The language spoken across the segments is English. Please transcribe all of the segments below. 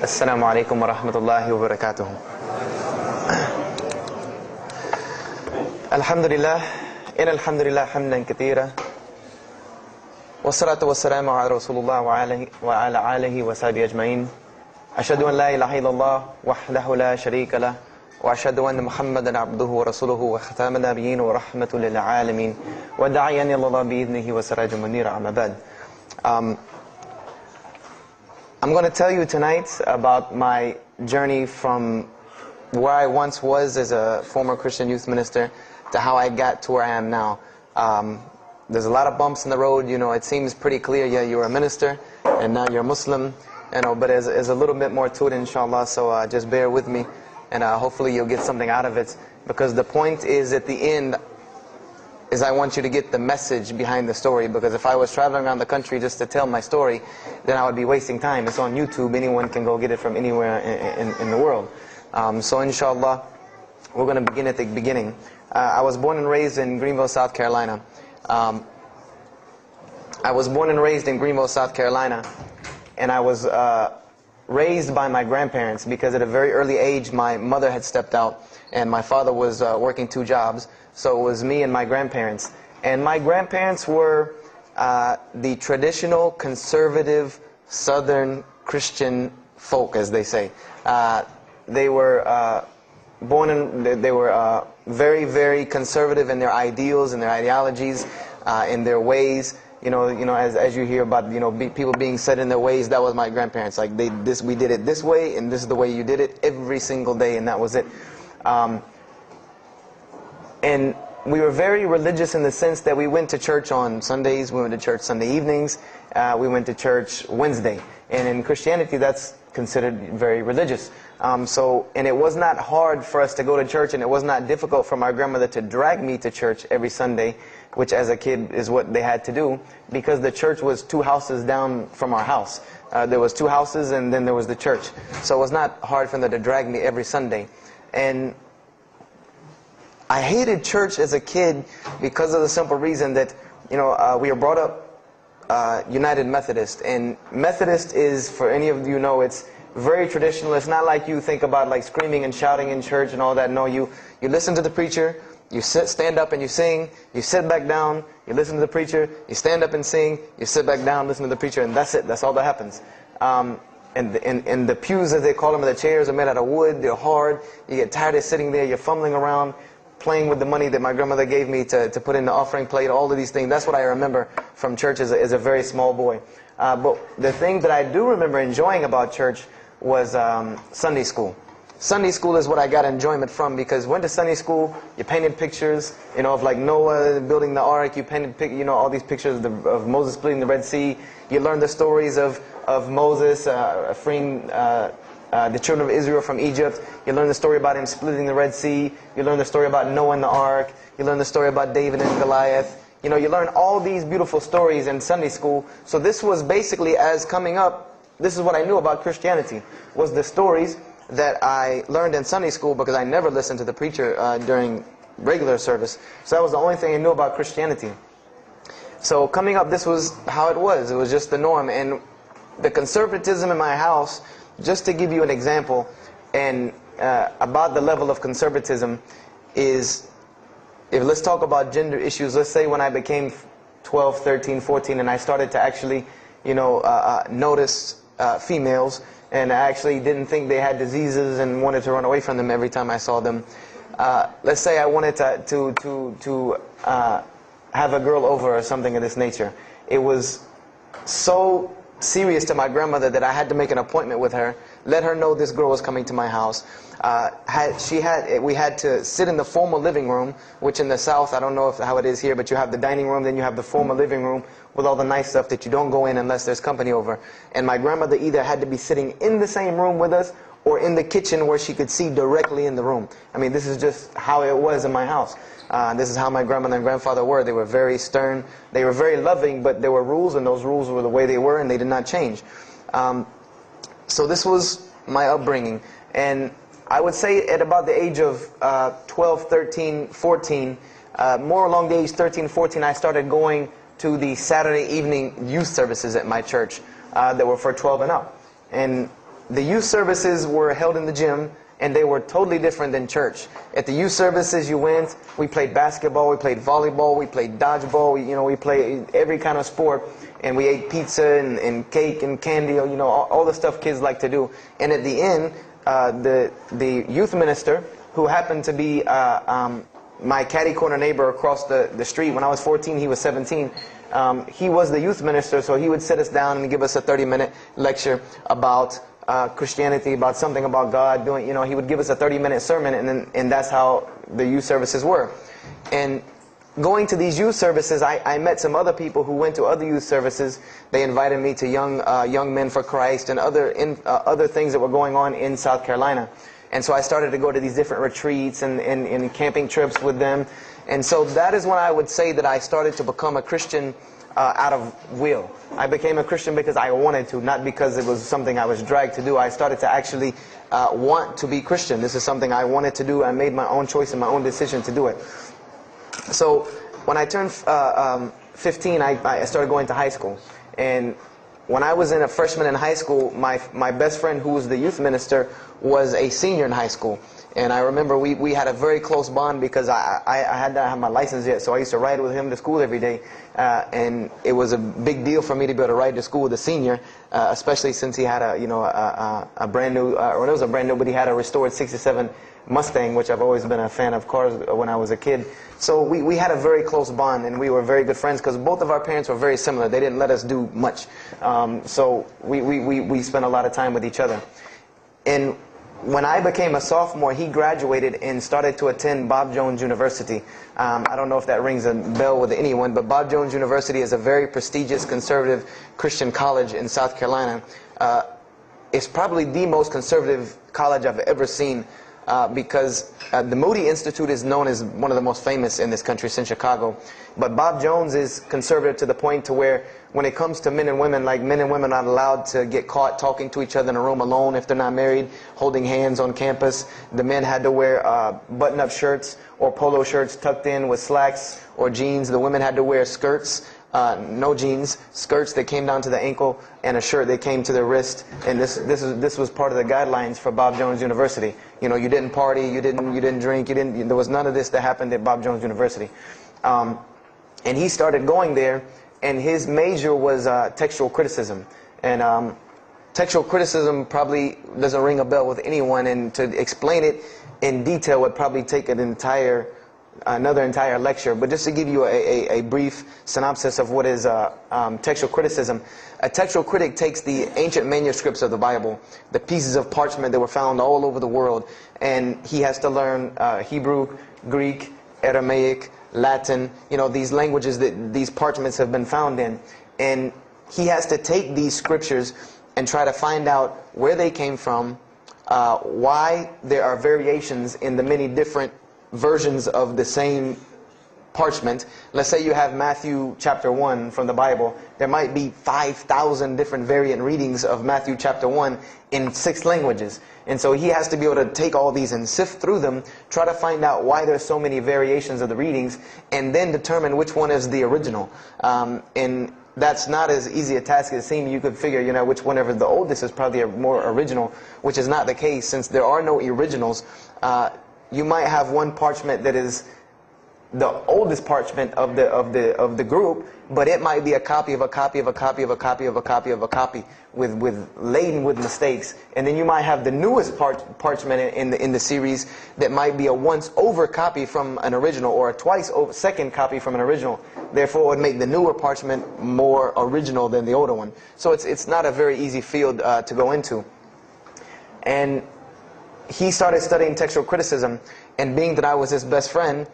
Assalamu alaikum wa rahmatullahi wa barakatuh. Alhamdulillah, alhamdulillah hamdan kathira. Wassalatu wassalamu ala Rasulullah wa ala alihi wa sahbihi ajma'in. Ashhadu an la ilaha illallah wahdahu la sharika lah. Wa ashhadu anna Muhammadan abduhu wa rasuluhu wa khataman nabiyyin wa rahmatul lil alamin. Wa da'iyan ila Allah bi idnihi wa sirajun munira, amma ba'd. I'm going to tell you tonight about my journey from where I once was as a former Christian youth minister to how I got to where I am now. There's a lot of bumps in the road. You know, it seems pretty clear, yeah, you're a minister and now you're a Muslim, you know, but there's a little bit more to it, inshallah, so just bear with me and hopefully you'll get something out of it, because the point is, at the end, is I want you to get the message behind the story. Because if I was traveling around the country just to tell my story, then I would be wasting time. It's on YouTube. Anyone can go get it from anywhere in the world. So inshallah, we're going to begin at the beginning. I was born and raised in Greenville, South Carolina. I was born and raised in Greenville, South Carolina. And I was raised by my grandparents, because at a very early age my mother had stepped out and my father was working 2 jobs. So it was me and my grandparents. And my grandparents were the traditional, conservative, Southern Christian folk, as they say. They were they were very, very conservative in their ideals and their ideologies, in their ways. You know, as you hear about, people being set in their ways, that was my grandparents. Like, we did it this way, and this is the way you did it every single day, and that was it. And we were very religious in the sense that we went to church on Sundays, we went to church Sunday evenings, we went to church Wednesday. And in Christianity, that's considered very religious. And it was not hard for us to go to church, and it was not difficult for my grandmother to drag me to church every Sunday, which as a kid is what they had to do, because the church was 2 houses down from our house. There was 2 houses, and then there was the church. So it was not hard for them to drag me every Sunday. And I hated church as a kid because of the simple reason that, we were brought up United Methodist. And Methodist is, for any of you know, it's very traditional. It's not like you think about like screaming and shouting in church and all that. No, you listen to the preacher, you stand up and you sing, you sit back down, you listen to the preacher, you stand up and sing, you sit back down, listen to the preacher, and that's it. That's all that happens. And the pews, as they call them, the chairs are made out of wood, they're hard, you get tired of sitting there, you're fumbling around, playing with the money that my grandmother gave me to put in the offering plate, all of these things. That's what I remember from church as a very small boy. But the thing that I do remember enjoying about church was Sunday school. Sunday school is what I got enjoyment from, because went to Sunday school, you painted pictures, of like Noah building the ark, you painted, all these pictures of Moses splitting the Red Sea. You learned the stories of Moses freeing the children of Israel from Egypt. You learn the story about him splitting the Red Sea. You learn the story about Noah and the ark. You learn the story about David and Goliath. You learn all these beautiful stories in Sunday school. So this was basically, as coming up, this is what I knew about Christianity, was the stories that I learned in Sunday school, because I never listened to the preacher during regular service. So that was the only thing I knew about Christianity. So coming up, this was how it was. It was just the norm. And the conservatism in my house, just to give you an example, and about the level of conservatism, is, let's talk about gender issues. Let's say when I became 12, 13, 14, and I started to actually, notice females, and I actually didn't think they had diseases and wanted to run away from them every time I saw them. Let's say I wanted to have a girl over or something of this nature. It was so serious to my grandmother that I had to make an appointment with her, let her know this girl was coming to my house. We had to sit in the formal living room, which in the South, I don't know how it is here, but you have the dining room, then you have the formal living room with all the nice stuff that you don't go in unless there's company over. And my grandmother either had to be sitting in the same room with us or in the kitchen where she could see directly in the room. I mean, this is just how it was in my house. This is how my grandmother and grandfather were. They were very stern. They were very loving, but there were rules, and those rules were the way they were, and they did not change. So this was my upbringing. And I would say at about the age of 12, 13, 14, more along the age 13, 14, I started going to the Saturday evening youth services at my church that were for 12 and up. And the youth services were held in the gym, and they were totally different than church. At the youth services you went, we played basketball, we played volleyball, we played dodgeball, we played every kind of sport, and we ate pizza and cake and candy, all the stuff kids like to do. And at the end, the youth minister, who happened to be my catty corner neighbor across the street. When I was 14, he was 17. He was the youth minister, so he would sit us down and give us a 30-minute lecture about Christianity, about something about God. He would give us a 30-minute sermon, and that's how the youth services were. And going to these youth services, I met some other people who went to other youth services. They invited me to Young Men for Christ and other things that were going on in South Carolina. And so I started to go to these different retreats and camping trips with them. And so that is when I would say that I started to become a Christian out of will. I became a Christian because I wanted to, not because it was something I was dragged to do. I started to actually want to be Christian. This is something I wanted to do. I made my own choice and my own decision to do it. So when I turned 15, I started going to high school. And when I was a freshman in high school, my best friend, who was the youth minister, was a senior in high school. And I remember we had a very close bond because I had not had my license yet, so I used to ride with him to school every day. And it was a big deal for me to be able to ride to school with a senior, especially since he had a brand new, or it was a brand new, but he had a restored '67 Mustang, which I've always been a fan of cars when I was a kid. So we had a very close bond, and we were very good friends because both of our parents were very similar. They didn't let us do much. So we spent a lot of time with each other. And when I became a sophomore, he graduated and started to attend Bob Jones University. I don't know if that rings a bell with anyone, but Bob Jones University is a very prestigious conservative Christian college in South Carolina. It's probably the most conservative college I've ever seen because the Moody Institute is known as one of the most famous in this country since Chicago. But Bob Jones is conservative to the point to where when it comes to men and women, like men and women are not allowed to get caught talking to each other in a room alone if they're not married, holding hands on campus. The men had to wear button-up shirts or polo shirts tucked in with slacks or jeans. The women had to wear skirts, no jeans, skirts that came down to the ankle, and a shirt that came to the wrist. And this was part of the guidelines for Bob Jones University. You know, you didn't party, you didn't drink, there was none of this that happened at Bob Jones University. And he started going there, and his major was textual criticism. And textual criticism probably doesn't ring a bell with anyone, and to explain it in detail would probably take another entire lecture. But just to give you a brief synopsis of what is textual criticism. A textual critic takes the ancient manuscripts of the Bible, the pieces of parchment that were found all over the world, and he has to learn Hebrew, Greek, Aramaic, Latin, these languages that these parchments have been found in. And he has to take these scriptures and try to find out where they came from, why there are variations in the many different versions of the same parchment. Let's say you have Matthew chapter 1 from the Bible. There might be 5,000 different variant readings of Matthew chapter 1 in 6 languages. And so he has to be able to take all these and sift through them, try to find out why there's so many variations of the readings, and then determine which one is the original. And that's not as easy a task as it seems. You could figure, which whenever the oldest is probably a more original, which is not the case. Since there are no originals, you might have one parchment that is the oldest parchment of the group, but it might be a copy of a copy of a copy of a copy of a copy of a copy laden with mistakes. And then you might have the newest parchment in the series that might be a once over copy from an original, or a twice over second copy from an original. Therefore, it would make the newer parchment more original than the older one. So it's not a very easy field to go into. And he started studying textual criticism, and being that I was his best friend,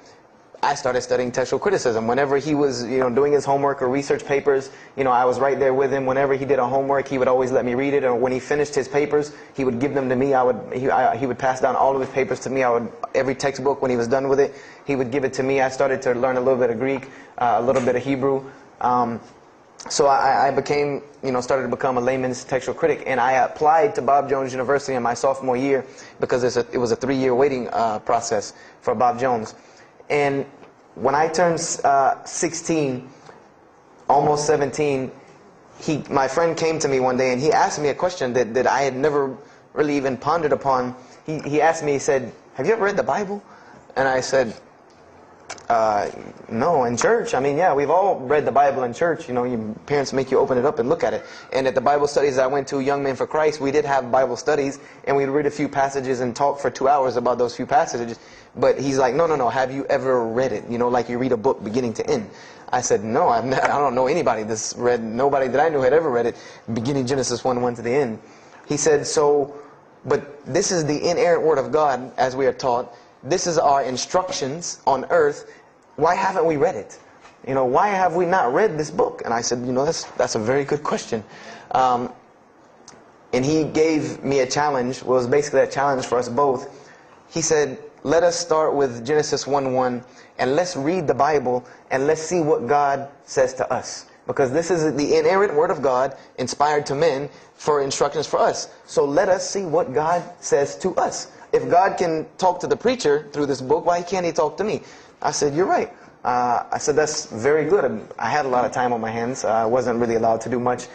I started studying textual criticism. Whenever he was, doing his homework or research papers, I was right there with him. Whenever he did a homework, he would always let me read it. Or when he finished his papers, he would give them to me. He would pass down all of his papers to me. Every textbook, when he was done with it, he would give it to me. I started to learn a little bit of Greek, a little bit of Hebrew. So I became, started to become a layman's textual critic. And I applied to Bob Jones University in my sophomore year because it was a 3-year waiting process for Bob Jones. And when I turned 16, almost 17, my friend came to me one day and he asked me a question that I had never really even pondered upon. He asked me, he said, have you ever read the Bible? And I said, no, in church. I mean, yeah, we've all read the Bible in church. You know, your parents make you open it up and look at it. And at the Bible studies I went to, Young Men for Christ, we did have Bible studies, and we'd read a few passages and talk for 2 hours about those few passages. But he's like, no, have you ever read it? You know, like you read a book beginning to end. I said, no, I don't know anybody that's read, nobody that I knew had ever read it, beginning Genesis 1:1 to the end. He said, but this is the inerrant Word of God, as we are taught. This is our instructions on earth. Why haven't we read it? You know, why have we not read this book? And I said, you know, that's a very good question. And he gave me a challenge. Well, it was basically a challenge for us both. He said, let us start with Genesis 1:1, and let's read the Bible, and let's see what God says to us. Because this is the inerrant Word of God, inspired to men, for instructions for us. So let us see what God says to us. If God can talk to the preacher through this book, why can't He talk to me? I said, you're right. I said, that's very good. I had a lot of time on my hands. I wasn't really allowed to do much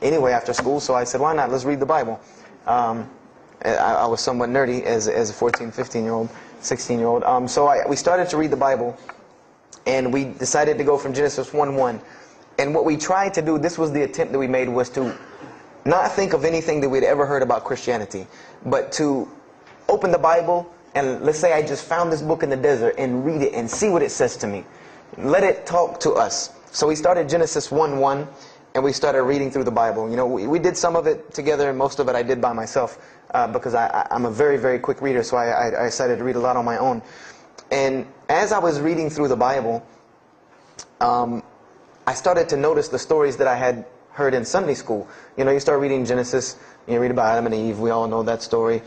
anyway after school, so I said, why not? Let's read the Bible. I was somewhat nerdy as a 14, 15-year-old, 16-year-old. So we started to read the Bible, and we decided to go from Genesis 1:1. And what we tried to do, this was the attempt that we made, was to not think of anything that we'd ever heard about Christianity, but to open the Bible, and let's say I just found this book in the desert, and read it and see what it says to me. Let it talk to us. So we started Genesis 1:1, and we started reading through the Bible. You know, we did some of it together, and most of it I did by myself, because I'm a very, very quick reader, so I decided to read a lot on my own. And as I was reading through the Bible, I started to notice the stories that I had heard in Sunday school. You know, you start reading Genesis, you read about Adam and Eve, we all know that story.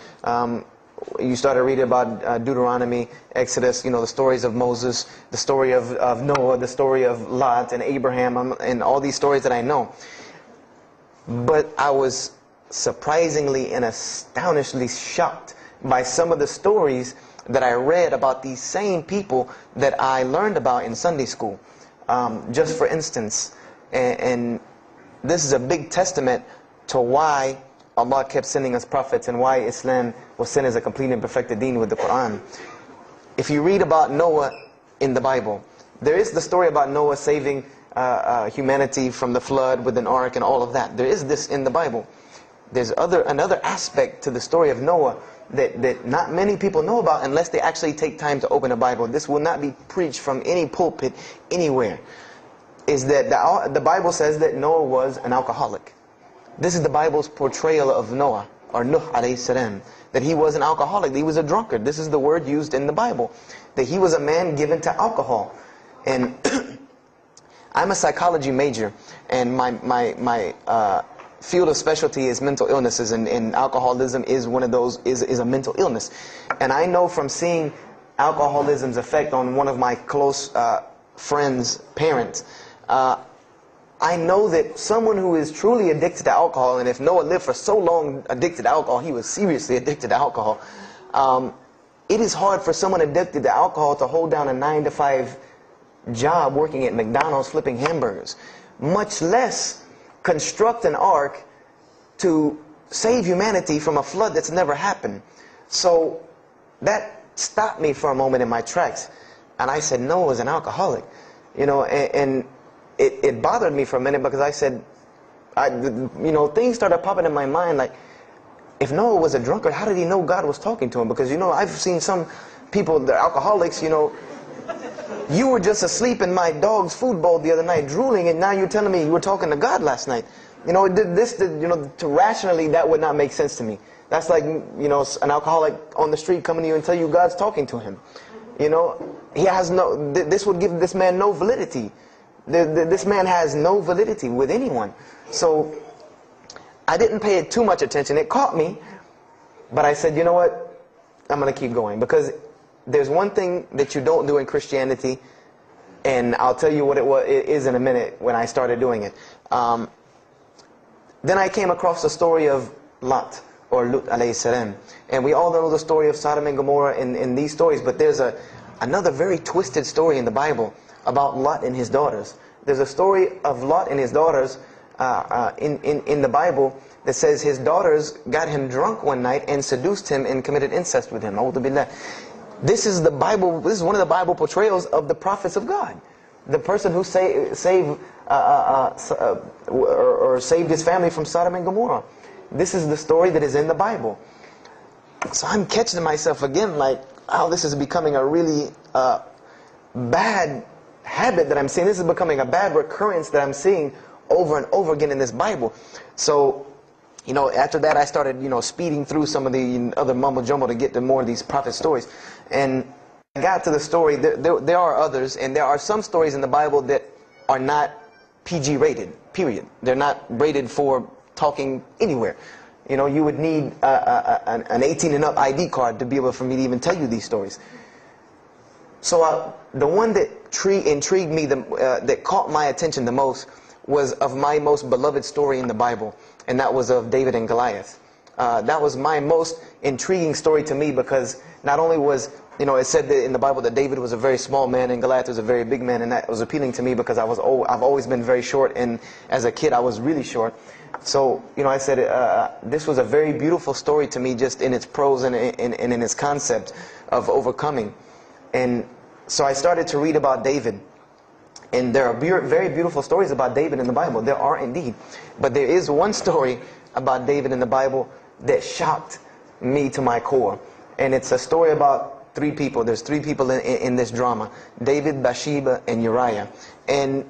You started reading about Deuteronomy, Exodus, you know, the stories of Moses, the story of Noah, the story of Lot and Abraham, and all these stories that I know. But I was surprisingly and astonishingly shocked by some of the stories that I read about these same people that I learned about in Sunday school. Just for instance, and this is a big testament to why Allah kept sending us prophets and why Islam was sent as a complete and perfected deen with the Quran. If you read about Noah in the Bible, there is the story about Noah saving humanity from the flood with an ark and all of that. There is this in the Bible. There's another aspect to the story of Noah that not many people know about unless they actually take time to open a Bible. This will not be preached from any pulpit anywhere. Is that the Bible says that Noah was an alcoholic. This is the Bible's portrayal of Noah, or Nuh alayhi salam, that he was an alcoholic, he was a drunkard. This is the word used in the Bible, that he was a man given to alcohol. And I'm a psychology major, and my field of specialty is mental illnesses, and alcoholism is one of those, is a mental illness. And I know from seeing alcoholism's effect on one of my close friends' parents, I know that someone who is truly addicted to alcohol, and if Noah lived for so long addicted to alcohol, he was seriously addicted to alcohol. It is hard for someone addicted to alcohol to hold down a 9-to-5 job working at McDonald's flipping hamburgers, much less construct an ark to save humanity from a flood that's never happened. So that stopped me for a moment in my tracks, and I said, Noah was an alcoholic, you know, and it bothered me for a minute, because I said, you know, things started popping in my mind like, if Noah was a drunkard, how did he know God was talking to him? Because, you know, I've seen some people, they're alcoholics, you know, you were just asleep in my dog's food bowl the other night drooling, and now you're telling me you were talking to God last night. You know, you know, to rationally, that would not make sense to me. That's like, you know, an alcoholic on the street coming to you and tell you God's talking to him. You know, he has no, this would give this man no validity. This man has no validity with anyone. So I didn't pay it too much attention. It caught me, but I said, you know what, I'm going to keep going, because there's one thing that you don't do in Christianity, and I'll tell you what it is in a minute when I started doing it. Then I came across the story of Lot, or Lut alayhi salam. And we all know the story of Sodom and Gomorrah in these stories, but there's another very twisted story in the Bible about Lot and his daughters. There's a story of Lot and his daughters in the Bible that says his daughters got him drunk one night and seduced him and committed incest with him. This is the Bible. This is one of the Bible portrayals of the prophets of God. The person who saved his family from Sodom and Gomorrah. This is the story that is in the Bible. So I'm catching myself again like, oh, this is becoming a really bad habit that I'm seeing. This is becoming a bad recurrence that I'm seeing over and over again in this Bible. So, after that I started, speeding through some of the other mumbo jumbo to get to more of these prophet stories. And I got to the story, there are others, and there are some stories in the Bible that are not PG rated, period. They're not rated for talking anywhere. You would need an 18 and up ID card to be able for me to even tell you these stories. So the one that intrigued me, that caught my attention the most, was of my most beloved story in the Bible, and that was of David and Goliath. That was my most intriguing story to me, because not only was, it said that in the Bible that David was a very small man and Goliath was a very big man, and that was appealing to me because I've always been very short, and as a kid I was really short. So, I said this was a very beautiful story to me, just in its prose and in its concept of overcoming. And so I started to read about David. And there are very beautiful stories about David in the Bible. There are indeed. But there is one story about David in the Bible that shocked me to my core. And it's a story about three people. There's three people in this drama: David, Bathsheba, and Uriah. And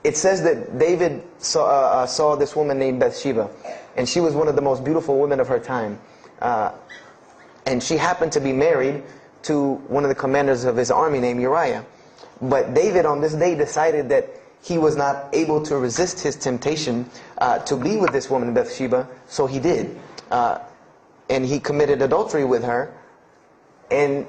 it says that David saw this woman named Bathsheba. And she was one of the most beautiful women of her time. And she happened to be married to one of the commanders of his army named Uriah. But David on this day decided that he was not able to resist his temptation to be with this woman Bathsheba, so he did. And he committed adultery with her. And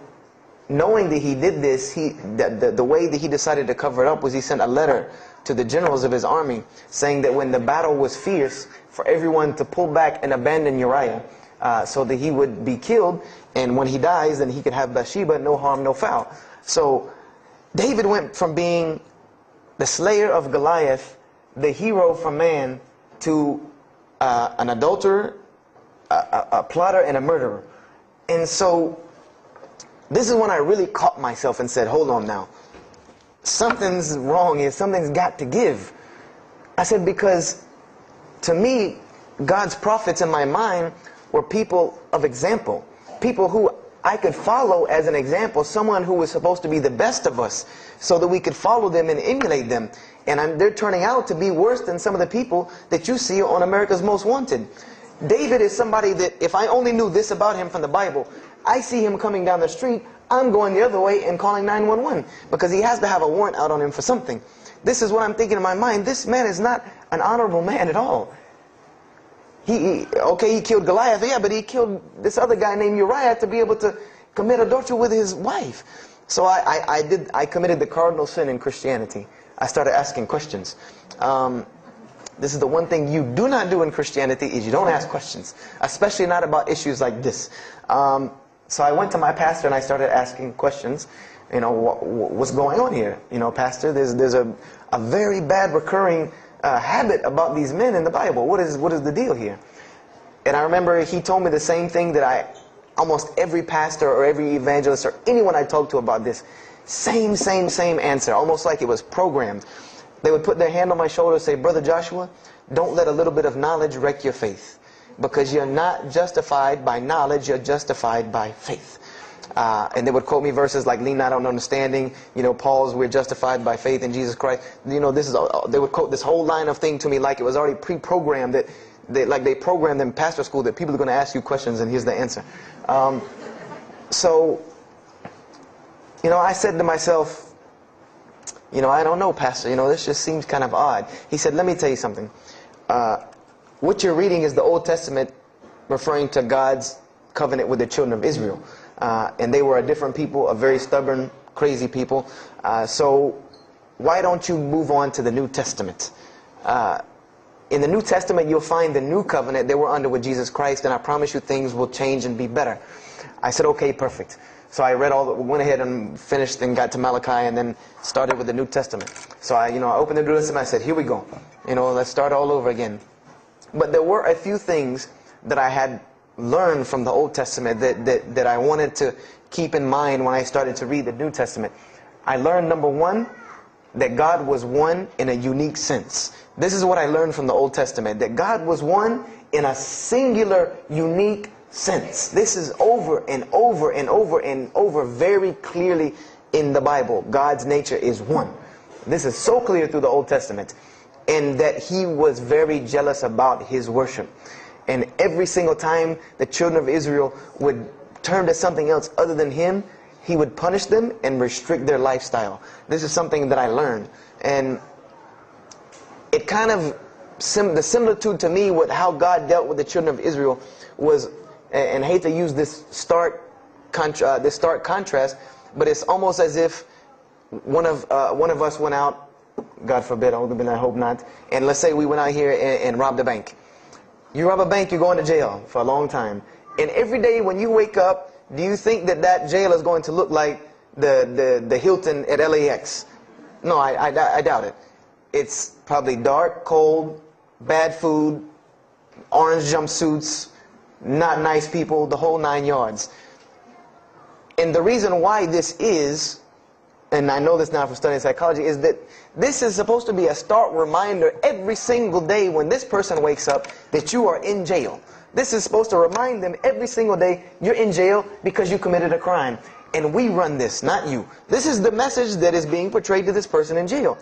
knowing that he did this, the way that he decided to cover it up was he sent a letter to the generals of his army saying that when the battle was fierce, for everyone to pull back and abandon Uriah, so that he would be killed, and when he dies, then he could have Bathsheba, no harm, no foul. So David went from being the slayer of Goliath, the hero from man, to an adulterer, a plotter, and a murderer. And so this is when I really caught myself and said, hold on now. Something's wrong here. Something's got to give. I said, because to me, God's prophets in my mind were people of example. People who I could follow as an example. Someone who was supposed to be the best of us, so that we could follow them and emulate them. And they're turning out to be worse than some of the people that you see on America's Most Wanted. David is somebody that, if I only knew this about him from the Bible, I see him coming down the street, I'm going the other way and calling 911, because he has to have a warrant out on him for something. This is what I'm thinking in my mind. This man is not an honorable man at all. He killed Goliath, yeah, but he killed this other guy named Uriah to be able to commit adultery with his wife. So I committed the cardinal sin in Christianity. I started asking questions. This is the one thing you do not do in Christianity, is you don't ask questions, especially not about issues like this. So I went to my pastor and I started asking questions. What's going on here? Pastor, there's a very bad recurring habit about these men in the Bible. What is the deal here? And I remember he told me the same thing that almost every pastor or every evangelist or anyone I talked to about this, same answer, almost like it was programmed. They would put their hand on my shoulder and say, Brother Joshua, don't let a little bit of knowledge wreck your faith, because you're not justified by knowledge, you're justified by faith. And they would quote me verses like, lean not on understanding, Paul's, we're justified by faith in Jesus Christ. They would quote this whole line of thing to me like it was already pre-programmed, that they programmed in pastor school that people are going to ask you questions and here's the answer. So I said to myself, I don't know, Pastor, this just seems kind of odd. He said, let me tell you something. What you're reading is the Old Testament referring to God's covenant with the children of Israel. And they were a different people, a very stubborn, crazy people. So why don't you move on to the New Testament? in the New Testament, you'll find the new covenant that we're under with Jesus Christ, and I promise you things will change and be better. I said, okay, perfect. So I went ahead and finished and got to Malachi and then started with the New Testament. So I opened the New Testament, I said, here we go. Let's start all over again. But there were a few things that I had learned from the Old Testament that I wanted to keep in mind when I started to read the New Testament. I learned, number one, that God was one in a unique sense. This is what I learned from the Old Testament, that God was one in a singular, unique sense. This is over and over and over and over very clearly in the Bible. God's nature is one. This is so clear through the Old Testament. And that He was very jealous about His worship. And every single time the children of Israel would turn to something else other than Him, He would punish them and restrict their lifestyle. This is something that I learned. And it kind of, the similitude to me with how God dealt with the children of Israel was, and I hate to use this stark contrast, but it's almost as if one of us went out, God forbid, I hope not, and let's say we went out here and robbed a bank. You rob a bank, you're going to jail for a long time. And every day when you wake up, do you think that jail is going to look like the Hilton at LAX? No, I doubt it. It's probably dark, cold, bad food, orange jumpsuits, not nice people, the whole 9 yards. And the reason why this is, and I know this now from studying psychology, is that this is supposed to be a stark reminder every single day when this person wakes up that you are in jail. This is supposed to remind them every single day you're in jail because you committed a crime. And we run this, not you. This is the message that is being portrayed to this person in jail.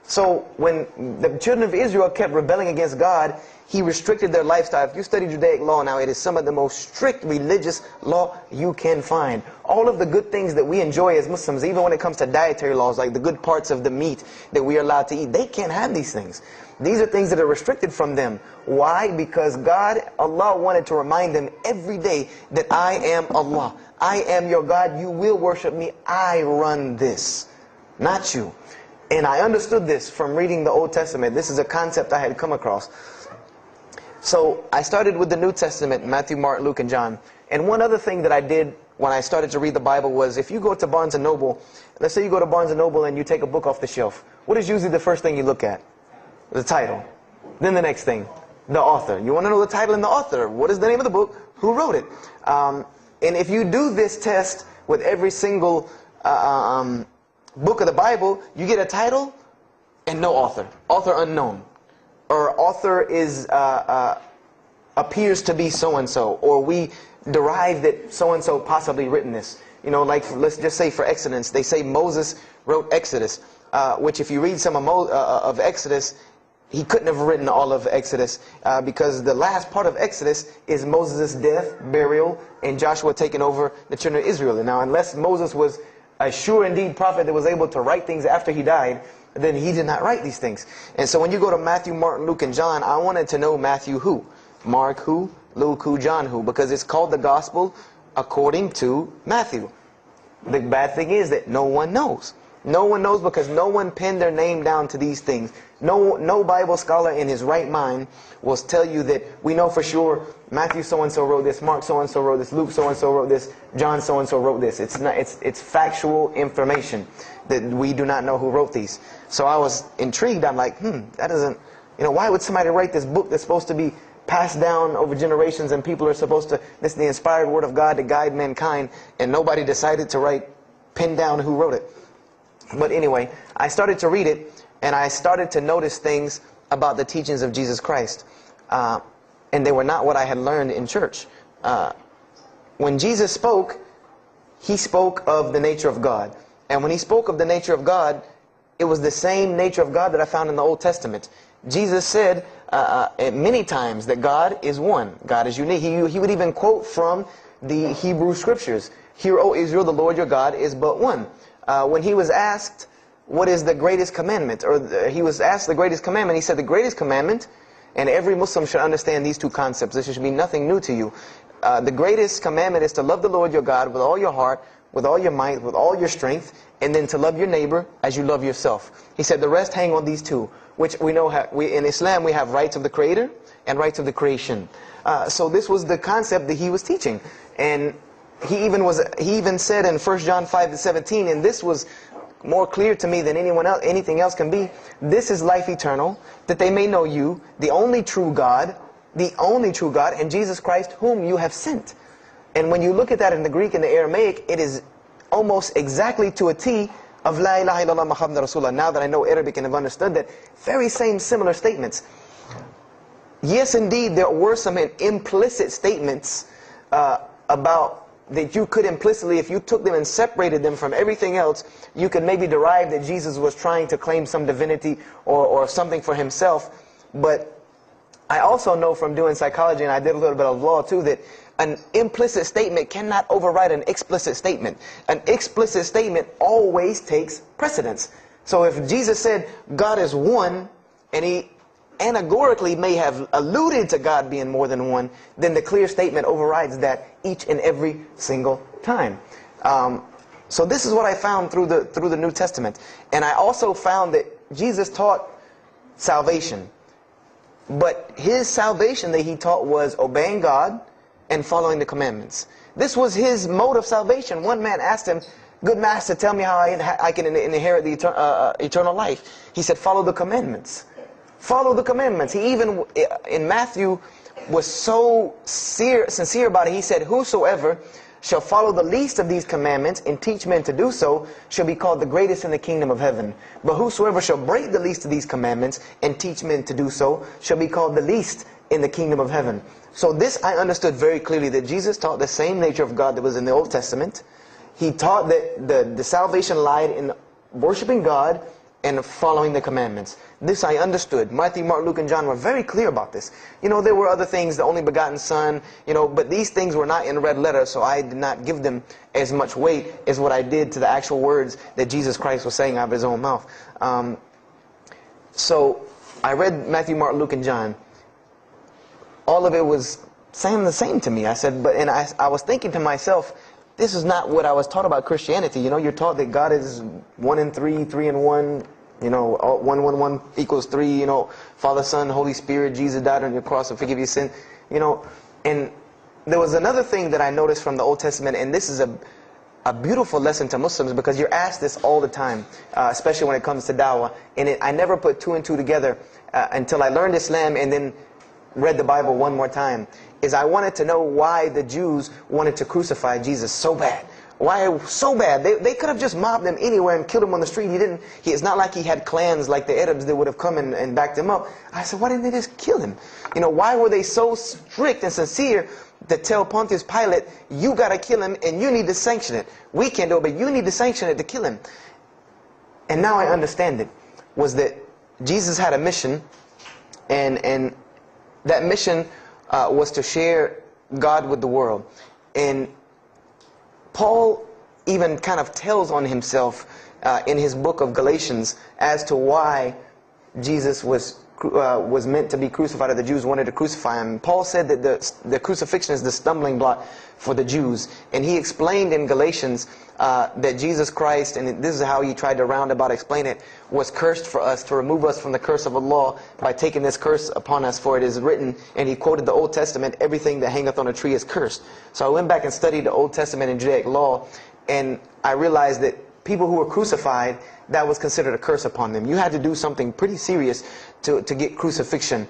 So when the children of Israel kept rebelling against God, He restricted their lifestyle. If you study Judaic law now, it is some of the most strict religious law you can find. All of the good things that we enjoy as Muslims, even when it comes to dietary laws, like the good parts of the meat that we are allowed to eat, they can't have these things. These are things that are restricted from them. Why? Because Allah wanted to remind them every day that I am Allah. I am your God. You will worship me. I run this, not you. And I understood this from reading the Old Testament. This is a concept I had come across. So I started with the New Testament, Matthew, Mark, Luke, and John. And one other thing that I did when I started to read the Bible was, if you go to Barnes & Noble, let's say you go to Barnes & Noble and you take a book off the shelf. What is usually the first thing you look at? The title. Then the next thing, the author. You want to know the title and the author. What is the name of the book? Who wrote it? And if you do this test with every single book of the Bible, you get a title and no author. Author unknown. Or author is appears to be so-and-so. Or we derive that so-and-so possibly written this. Like let's just say for Exodus, they say Moses wrote Exodus. Which if you read some of Exodus, he couldn't have written all of Exodus because the last part of Exodus is Moses' death, burial, and Joshua taking over the children of Israel. And now unless Moses was a sure indeed prophet that was able to write things after he died, then he did not write these things. And so when you go to Matthew, Mark, Luke, and John, I wanted to know Matthew who, Mark who, Luke who, John who, because it's called the Gospel according to Matthew. The bad thing is that no one knows. No one knows because no one pinned their name down to these things. No Bible scholar in his right mind will tell you that we know for sure Matthew so-and-so wrote this, Mark so-and-so wrote this, Luke so-and-so wrote this, John so-and-so wrote this. It's factual information that we do not know who wrote these. So I was intrigued. I'm like, that doesn't, why would somebody write this book that's supposed to be passed down over generations and people are supposed to, this is the inspired word of God to guide mankind, and nobody decided to pin down who wrote it. But anyway, I started to read it, and I started to notice things about the teachings of Jesus Christ. And they were not what I had learned in church. When Jesus spoke, He spoke of the nature of God. And when He spoke of the nature of God, it was the same nature of God that I found in the Old Testament. Jesus said many times that God is one. God is unique. He would even quote from the Hebrew Scriptures. Hear, O Israel, the Lord your God is but one. When He was asked, what is the greatest commandment? He was asked the greatest commandment. He said the greatest commandment, and every Muslim should understand these two concepts. This should be nothing new to you. The greatest commandment is to love the Lord your God with all your heart, with all your might, with all your strength, and then to love your neighbor as you love yourself. He said the rest hang on these two, which we know in Islam we have rights of the Creator and rights of the creation. So this was the concept that he was teaching. And he even said in 1 John 5:17, and this was more clear to me than anything else can be, this is life eternal, that they may know you, the only true God, and Jesus Christ, whom you have sent. And when you look at that in the Greek and the Aramaic, it is almost exactly to a T of La ilaha illallah Muhammad Rasulullah. Now that I know Arabic and have understood that, very same similar statements. Yes, indeed, there were some implicit statements about that you could implicitly, if you took them and separated them from everything else, you could maybe derive that Jesus was trying to claim some divinity or something for himself. But I also know from doing psychology, and I did a little bit of law too, that an implicit statement cannot override an explicit statement. An explicit statement always takes precedence. So if Jesus said God is one, and he allegorically may have alluded to God being more than one, then the clear statement overrides that each and every single time. So this is what I found through the New Testament. And I also found that Jesus taught salvation. But his salvation that he taught was obeying God and following the commandments. This was his mode of salvation. One man asked him, "Good master, tell me how I can inherit the eternal life." He said, "Follow the commandments." Follow the commandments. He even, in Matthew, was so sincere about it. He said, "Whosoever shall follow the least of these commandments and teach men to do so shall be called the greatest in the kingdom of heaven. But whosoever shall break the least of these commandments and teach men to do so shall be called the least in the kingdom of heaven." So this I understood very clearly, that Jesus taught the same nature of God that was in the Old Testament. He taught that the salvation lied in worshiping God and following the commandments. This I understood. Matthew, Mark, Luke, and John were very clear about this. You know, there were other things, the only begotten Son, you know, but these things were not in red letter, so I did not give them as much weight as what I did to the actual words that Jesus Christ was saying out of his own mouth. So I read Matthew, Mark, Luke, and John. All of it was saying the same to me. I said, and I was thinking to myself, this is not what I was taught about Christianity. You know, you're taught that God is 1 in 3, 3 in 1. You know, 1, 1, 1 equals 3. You know, Father, Son, Holy Spirit. Jesus died on your cross to forgive your sin. You know, and there was another thing that I noticed from the Old Testament, and this is a beautiful lesson to Muslims, because you're asked this all the time, especially when it comes to dawah. And I never put 2 and 2 together until I learned Islam and then read the Bible one more time. Is I wanted to know why the Jews wanted to crucify Jesus so bad. Why so bad? They could have just mobbed him anywhere and killed him on the street. It's not like he had clans like the Arabs that would have come and backed him up. I said, why didn't they just kill him? You know, why were they so strict and sincere to tell Pontius Pilate, you got to kill him and you need to sanction it? We can't do it, but you need to sanction it to kill him. And now I understand it, was that Jesus had a mission, and that mission was to share God with the world. And Paul even kind of tells on himself in his book of Galatians as to why Jesus was meant to be crucified, or the Jews wanted to crucify him. Paul said that the crucifixion is the stumbling block for the Jews. And he explained in Galatians that Jesus Christ, and this is how he tried to roundabout explain it, was cursed for us, to remove us from the curse of Allah by taking this curse upon us. For it is written, and he quoted the Old Testament, everything that hangeth on a tree is cursed. So I went back and studied the Old Testament and Judaic law, and I realized that people who were crucified, that was considered a curse upon them. You had to do something pretty serious to get crucifixion,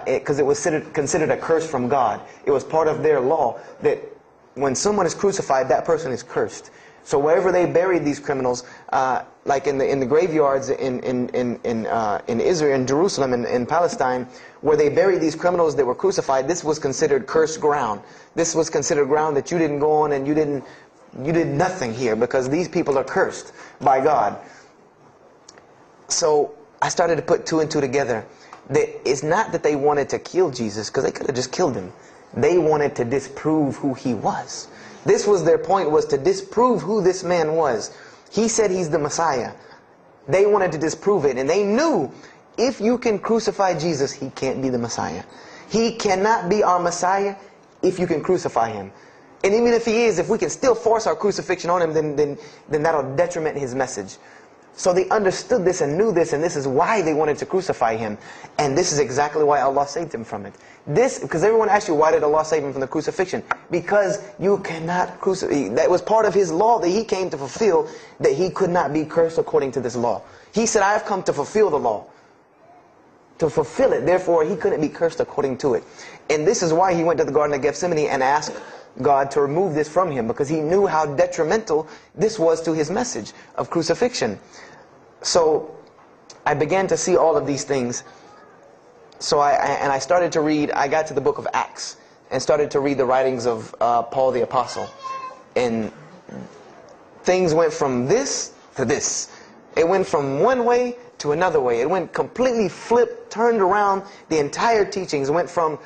because it was considered a curse from God. It was part of their law that when someone is crucified, that person is cursed. So wherever they buried these criminals, like in the graveyards in Israel, in Jerusalem, in Palestine, where they buried these criminals that were crucified, this was considered cursed ground. This was considered ground that you didn't go on, and you did nothing here, because these people are cursed by God. So I started to put 2 and 2 together. That it's not that they wanted to kill Jesus, because they could have just killed him. They wanted to disprove who he was. This was their point, was to disprove who this man was. He said he's the Messiah. They wanted to disprove it, and they knew if you can crucify Jesus, he can't be the Messiah. He cannot be our Messiah if you can crucify him. And even if he is, if we can still force our crucifixion on him, then that'll detriment his message. So they understood this and knew this, and this is why they wanted to crucify him. And this is exactly why Allah saved him from it. Because everyone asks you, why did Allah save him from the crucifixion? Because you cannot crucify. That was part of his law that he came to fulfill, that he could not be cursed according to this law. He said, I have come to fulfill the law. To fulfill it. Therefore, he couldn't be cursed according to it. And this is why he went to the Garden of Gethsemane and asked God to remove this from him, because he knew how detrimental this was to his message of crucifixion. So I began to see all of these things. So I started to read. I got to the book of Acts and started to read the writings of Paul the Apostle. And things went from this to this. It went from one way to another way. It went completely flipped, turned around. The entire teachings went from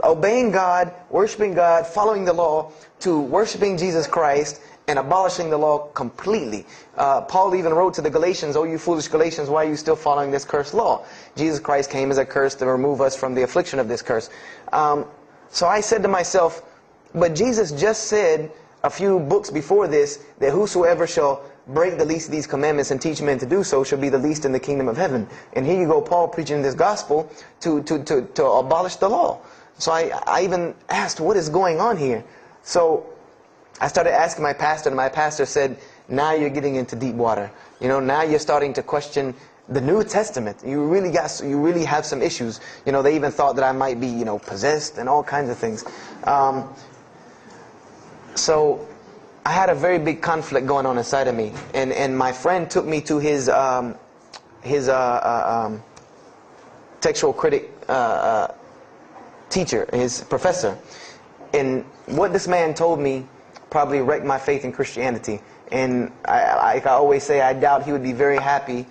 obeying God, worshiping God, following the law, to worshiping Jesus Christ and abolishing the law completely. Paul even wrote to the Galatians, "Oh, you foolish Galatians, why are you still following this cursed law?" Jesus Christ came as a curse to remove us from the affliction of this curse. So I said to myself, but Jesus just said a few books before this that whosoever shall break the least of these commandments and teach men to do so shall be the least in the kingdom of heaven. And here you go, Paul preaching this gospel to abolish the law. So I even asked, what is going on here? So I started asking my pastor, and my pastor said, now you're getting into deep water. You know, now you're starting to question the New Testament. You really have some issues. You know, they even thought that I might be, you know, possessed and all kinds of things. So I had a very big conflict going on inside of me, and my friend took me to his textual critic teacher, his professor. And what this man told me probably wrecked my faith in Christianity. And I always say, I doubt he would be very happy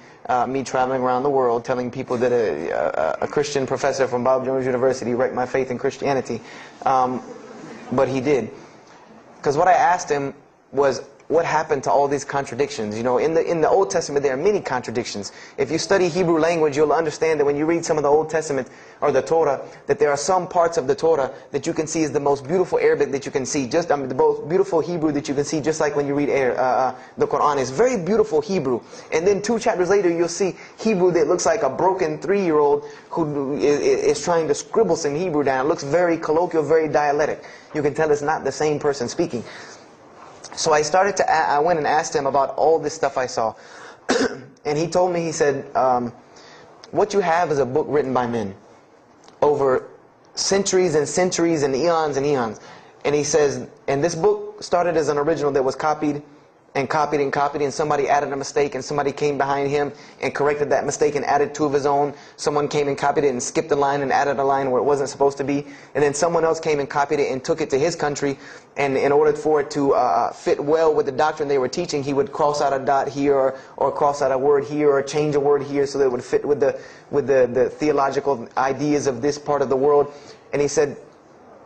me traveling around the world telling people that a Christian professor from Bob Jones University wrecked my faith in Christianity. But he did. Because what I asked him was, what happened to all these contradictions? You know, in the Old Testament there are many contradictions. If you study Hebrew language, you'll understand that when you read some of the Old Testament or the Torah, that there are some parts of the Torah that you can see is the most beautiful Arabic that you can see, the most beautiful Hebrew that you can see, just like when you read the Quran. It's very beautiful Hebrew. And then 2 chapters later, you'll see Hebrew that looks like a broken 3-year-old who is trying to scribble some Hebrew down. It looks very colloquial, very dialectic. You can tell it's not the same person speaking. So I went and asked him about all this stuff I saw. And he told me, he said, what you have is a book written by men over centuries and centuries and eons and eons. And he says, and this book started as an original that was copied and copied and copied, and somebody added a mistake, and somebody came behind him and corrected that mistake and added 2 of his own. Someone came and copied it and skipped a line and added a line where it wasn't supposed to be. And then someone else came and copied it and took it to his country, and in order for it to fit well with the doctrine they were teaching, he would cross out a dot here or cross out a word here or change a word here so that it would fit with the theological ideas of this part of the world. And he said,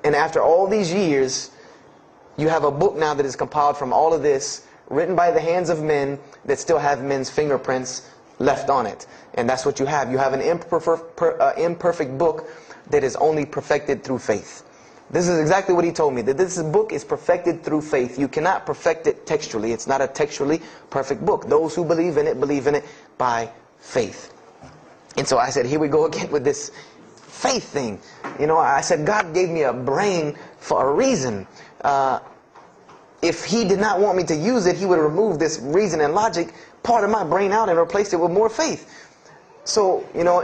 and after all these years, you have a book now that is compiled from all of this, written by the hands of men that still have men's fingerprints left on it. And that's what you have. You have an imperfect book that is only perfected through faith. This is exactly what he told me, that this book is perfected through faith. You cannot perfect it textually. It's not a textually perfect book. Those who believe in it by faith. And so I said, here we go again with this faith thing. You know, I said, God gave me a brain for a reason. If he did not want me to use it, he would remove this reason and logic part of my brain out and replace it with more faith. So, you know,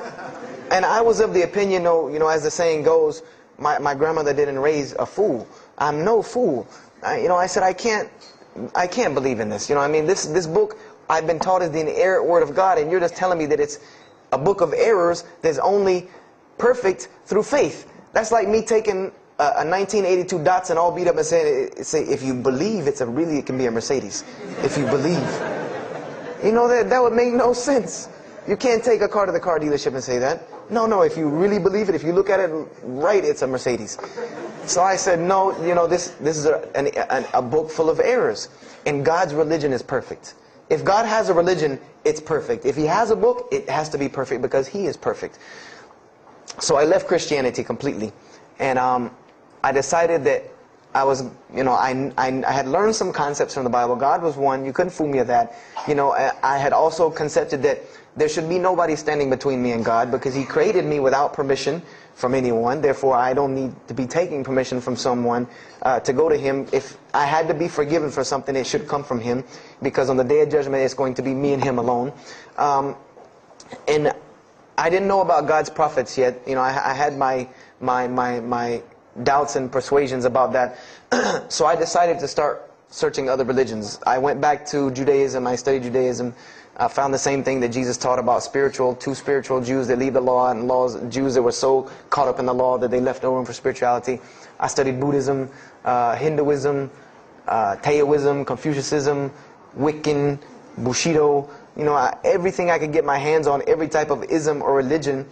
and I was of the opinion, you know, as the saying goes, my grandmother didn't raise a fool. I'm no fool. You know, I said, I can't believe in this. You know, I mean, this book I've been taught is the inerrant word of God, and you're just telling me that it's a book of errors that's only perfect through faith. That's like me taking a 1982 Datsun all beat up and say, if you believe it can be a Mercedes. If you believe. You know, that would make no sense. You can't take a car to the car dealership and say that. No, if you really believe it, if you look at it right, it's a Mercedes. So I said, no, you know, this is a book full of errors. And God's religion is perfect. If God has a religion, it's perfect. If he has a book, it has to be perfect because he is perfect. So I left Christianity completely. And I decided that I was, I had learned some concepts from the Bible. God was one. You couldn't fool me with that. I had also concepted that there should be nobody standing between me and God, because He created me without permission from anyone. Therefore, I don't need to be taking permission from someone to go to Him. If I had to be forgiven for something, it should come from Him, because on the day of judgment, it's going to be me and Him alone. And I didn't know about God's prophets yet. I had my doubts and persuasions about that. So I decided to start searching other religions. I went back to Judaism. I studied Judaism. I found the same thing that Jesus taught about two spiritual Jews that leave the law, and Jews that were so caught up in the law that they left no room for spirituality. I studied Buddhism, Hinduism, Taoism, Confucianism, Wiccan, Bushido. Everything I could get my hands on, every type of ism or religion,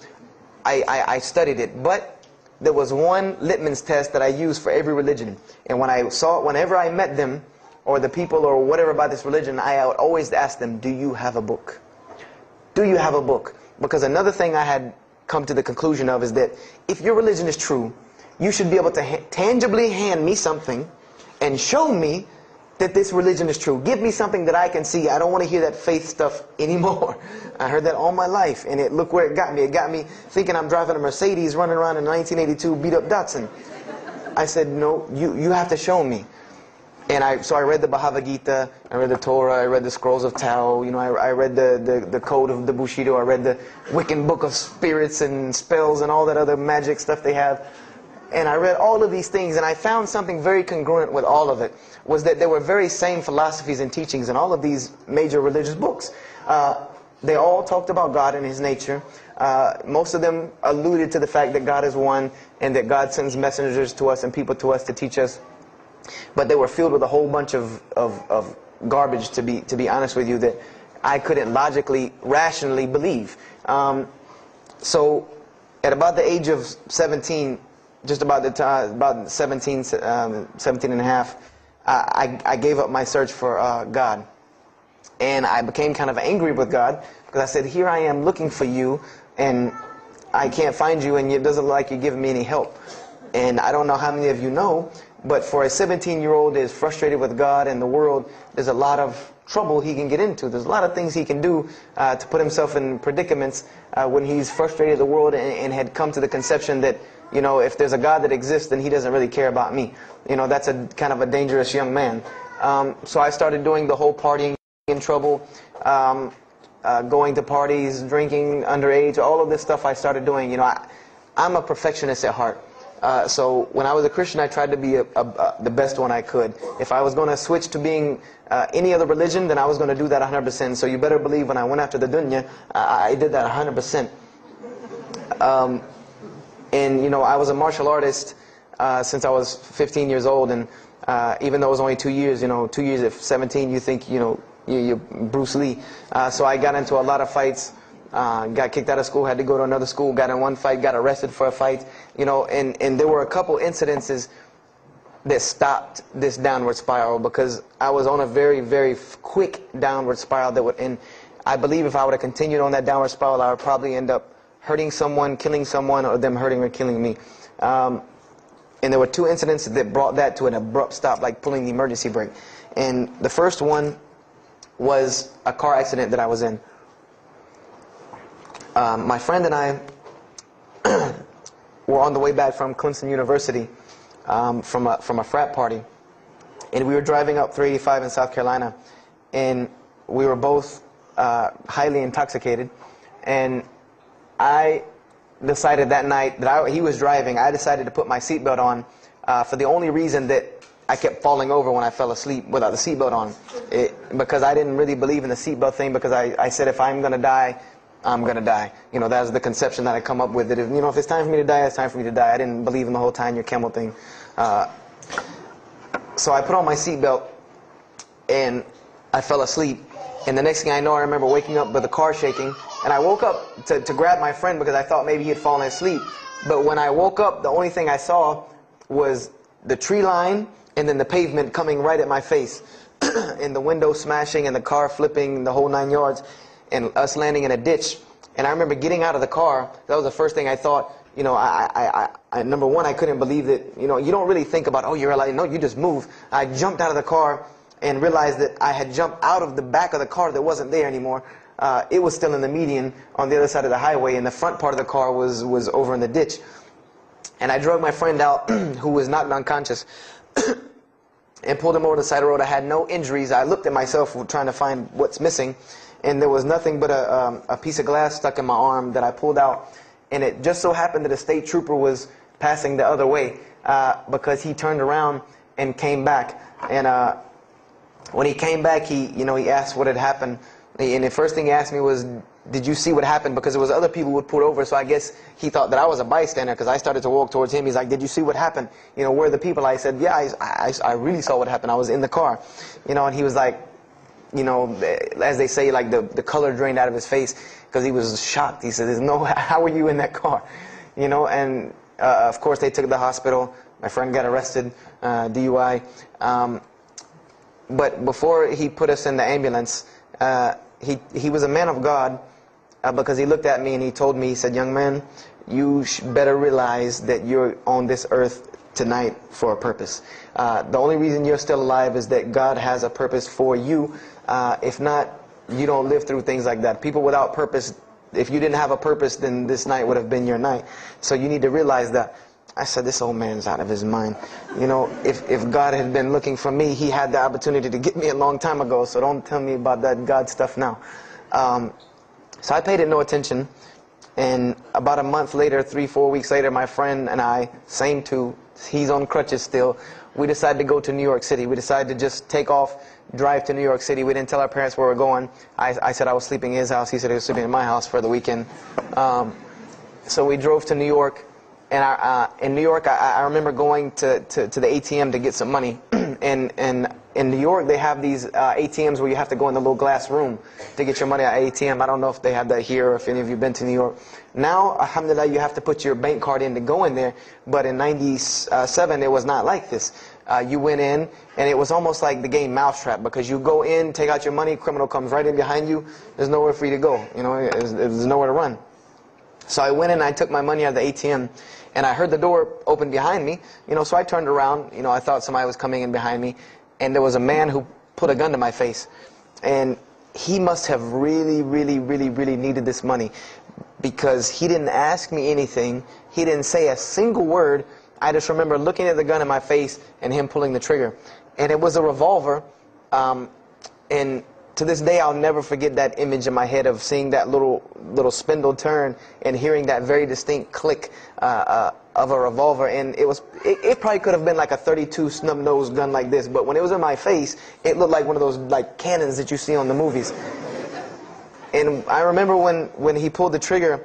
I studied it. But there was one litmus test that I used for every religion. And whenever I met them, or the people, or whatever about this religion, I would always ask them, do you have a book? Do you have a book? Because another thing I had come to the conclusion of is that if your religion is true, you should be able to tangibly hand me something and show me that this religion is true. Give me something that I can see. I don't want to hear that faith stuff anymore. I heard that all my life, and look where it got me. It got me thinking I'm driving a Mercedes running around in a 1982 beat-up Datsun. I said, no, you have to show me. And so I read the Bhagavad Gita, I read the Torah, I read the Scrolls of Tao, I read the Code of the Bushido, I read the Wiccan Book of Spirits and Spells and all that other magic stuff they have. And I read all of these things, and I found something very congruent with all of it, was that there were very same philosophies and teachings in all of these major religious books. They all talked about God and His nature. Most of them alluded to the fact that God is one, and that God sends messengers to us and people to us to teach us. But they were filled with a whole bunch of garbage, to be honest with you, that I couldn't logically, rationally believe. So at about the age of 17, just about the time, about 17 and a half, I gave up my search for God. And I became kind of angry with God, because I said, here I am looking for you, and I can't find you, and it doesn't look like you're giving me any help. And I don't know how many of you know, but for a 17-year-old that is frustrated with God and the world, there's a lot of trouble he can get into. There's a lot of things he can do to put himself in predicaments when he's frustrated with the world and had come to the conception that, if there's a God that exists, then He doesn't really care about me. That's a kind of a dangerous young man. So I started doing the whole partying in trouble, going to parties, drinking underage, all of this stuff I started doing. I'm a perfectionist at heart. So when I was a Christian, I tried to be the best one I could. If I was going to switch to being any other religion, then I was going to do that 100%. So you better believe when I went after the dunya, I did that 100%. And I was a martial artist since I was 15 years old, and even though it was only 2 years, 2 years at 17, you think you're Bruce Lee. So I got into a lot of fights. Got kicked out of school, had to go to another school, got in one fight, got arrested for a fight, and there were a couple incidences that stopped this downward spiral, because I was on a very, very quick downward spiral that would end. I believe if I would have continued on that downward spiral, I would probably end up hurting someone, killing someone, or them hurting or killing me. And there were two incidents that brought that to an abrupt stop, like pulling the emergency brake. And the first one was a car accident that I was in. My friend and I were on the way back from Clemson University from a frat party, and we were driving up 385 in South Carolina, and we were both highly intoxicated. And I decided that night that he was driving, I decided to put my seatbelt on for the only reason that I kept falling over when I fell asleep without the seatbelt on. Because I didn't really believe in the seatbelt thing, because I said if I'm going to die, I'm going to die. That was the conception that I come up with. That if it's time for me to die, it's time for me to die. I didn't believe in the whole tying your camel thing. So I put on my seatbelt, and I fell asleep. And the next thing I know, I remember waking up with the car shaking. And I woke up to grab my friend, because I thought maybe he had fallen asleep. But when I woke up, the only thing I saw was the tree line and then the pavement coming right at my face. And the window smashing and the car flipping, the whole 9 yards. And us landing in a ditch. And I remember getting out of the car. That was the first thing I thought. you know, number one, I couldn't believe that, you know, you don't really think about, oh, you're alive. No, you just move. I jumped out of the car and realized that I had jumped out of the back of the car that wasn't there anymore. It was still in the median on the other side of the highway, and the front part of the car was over in the ditch. And I drug my friend out, who was knocked unconscious, and pulled him over to the side of the road. I had no injuries. I looked at myself trying to find what's missing, and there was nothing but a piece of glass stuck in my arm that I pulled out. And it just so happened that a state trooper was passing the other way, because he turned around and came back. And when he came back, he asked what had happened. And the first thing he asked me was, did you see what happened? Because there was other people who would pull over, so I guess he thought that I was a bystander, because I started to walk towards him. He's like, did you see what happened? You know, where are the people? I said, yeah, I really saw what happened. I was in the car. You know, and he was like, you know, as they say, like the color drained out of his face, because he was shocked. He said, how were you in that car? You know, and of course they took it to the hospital. My friend got arrested, DUI. But before he put us in the ambulance, he was a man of God, because he looked at me and he told me, he said, young man, you better realize that you're on this earth tonight for a purpose. The only reason you're still alive is that God has a purpose for you. If not, you don't live through things like that. People without purpose, if you didn't have a purpose, then this night would have been your night. So you need to realize that. I said, this old man's out of his mind. You know, if God had been looking for me, he had the opportunity to get me a long time ago, so don't tell me about that God stuff now. So I paid it no attention, and about a month later, 3-4 weeks later, my friend and I, same two, he's on crutches still, we decided to go to New York City. We decided to just take off, drive to New York City. We didn't tell our parents where we were going. I said I was sleeping in his house. He said he was sleeping in my house for the weekend. So we drove to New York. And in New York, I remember going to the ATM to get some money. And in New York, they have these ATMs where you have to go in the little glass room to get your money at ATM. I don't know if they have that here or if any of you have been to New York. Now, alhamdulillah, you have to put your bank card in to go in there. But in 97, it was not like this. You went in, and it was almost like the game Mousetrap, because you go in, take out your money, criminal comes right in behind you. There's nowhere for you to go. You know, there's nowhere to run. So I went in, I took my money out of the ATM, and I heard the door open behind me. You know, so I turned around. You know, I thought somebody was coming in behind me, and there was a man who put a gun to my face. And he must have really, really, really, really needed this money, because he didn't ask me anything. He didn't say a single word. I just remember looking at the gun in my face and him pulling the trigger. And it was a revolver. And to this day, I'll never forget that image in my head of seeing that little spindle turn and hearing that very distinct click of a revolver. And it probably could have been like a .32 snub-nosed gun like this, but when it was in my face, it looked like one of those like cannons that you see on the movies. And I remember when he pulled the trigger,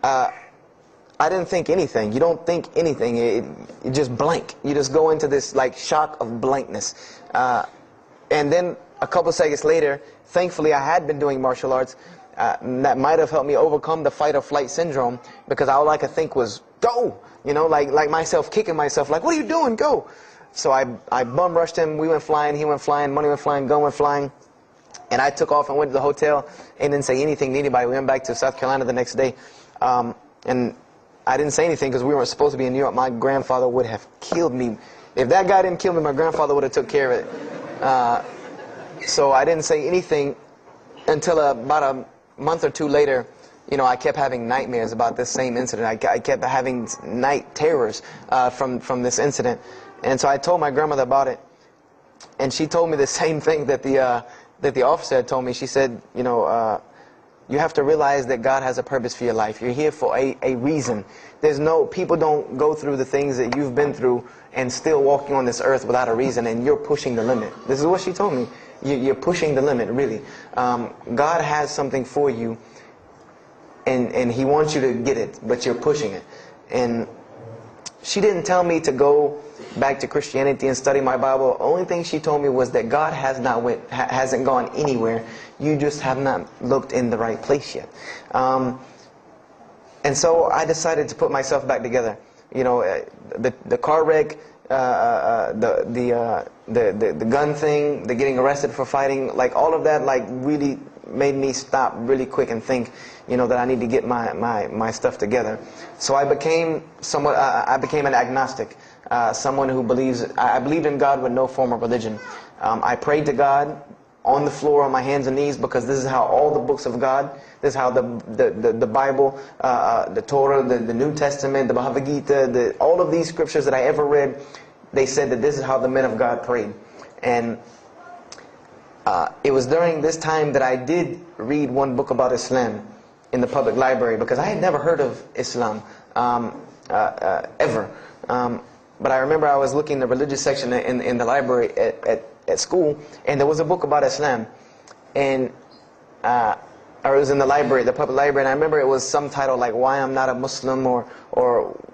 I didn't think anything. You don't think anything. It just blank. You just go into this like shock of blankness. And then a couple seconds later, thankfully I had been doing martial arts. That might have helped me overcome the fight or flight syndrome, because all I could think was, go! You know, like myself kicking myself, like, what are you doing? Go! So I bum rushed him. We went flying. He went flying. Money went flying. Gun went flying. And I took off and went to the hotel and didn't say anything to anybody. We went back to South Carolina the next day. And I didn't say anything because we weren't supposed to be in New York. My grandfather would have killed me. If that guy didn't kill me, my grandfather would have took care of it. So I didn't say anything until about a month or two later. You know, I kept having nightmares about this same incident. I kept having night terrors from this incident. And so I told my grandmother about it. And she told me the same thing that the officer had told me. She said, you know, you have to realize that God has a purpose for your life. You're here for a reason. People don't go through the things that you've been through and still walking on this earth without a reason, and you're pushing the limit. This is what she told me. You're pushing the limit, really. God has something for you, and He wants you to get it, but you're pushing it. And she didn't tell me to go back to Christianity and study my Bible. The only thing she told me was that God hasn't gone anywhere. You just have not looked in the right place yet. And so I decided to put myself back together. You know, the car wreck, the gun thing, the getting arrested for fighting, like all of that, like really made me stop really quick and think, that I need to get my stuff together. So I became an agnostic, someone who I believed in God with no form of religion. I prayed to God on the floor on my hands and knees, because this is how all the books of God, this is how the Bible, the Torah, the New Testament, the Bhagavad Gita, all of these scriptures that I ever read, they said that this is how the men of God prayed. And it was during this time that I did read one book about Islam in the public library, because I had never heard of Islam ever. But I remember I was looking in the religious section in the library at school, and there was a book about Islam, and or it was in the library, the public library, and I remember it was some title like "Why I'm Not a Muslim," or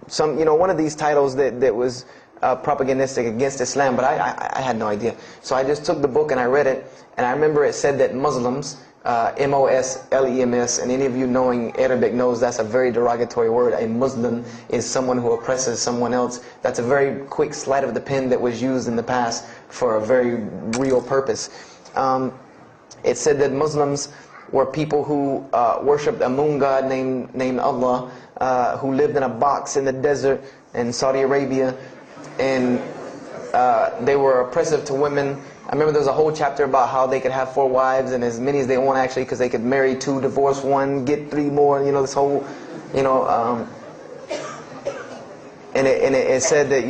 some, one of these titles that was propagandistic against Islam, but I had no idea. So I just took the book and I read it, and I remember it said that Muslims, M-O-S-L-E-M-S, and any of you knowing Arabic knows that's a very derogatory word. A Muslim is someone who oppresses someone else. That's a very quick sleight of the pen that was used in the past for a very real purpose. It said that Muslims were people who worshipped a moon god named Allah, who lived in a box in the desert in Saudi Arabia, and they were oppressive to women. I remember there was a whole chapter about how they could have 4 wives and as many as they want, actually, because they could marry 2, divorce 1, get 3 more. This whole, and it said that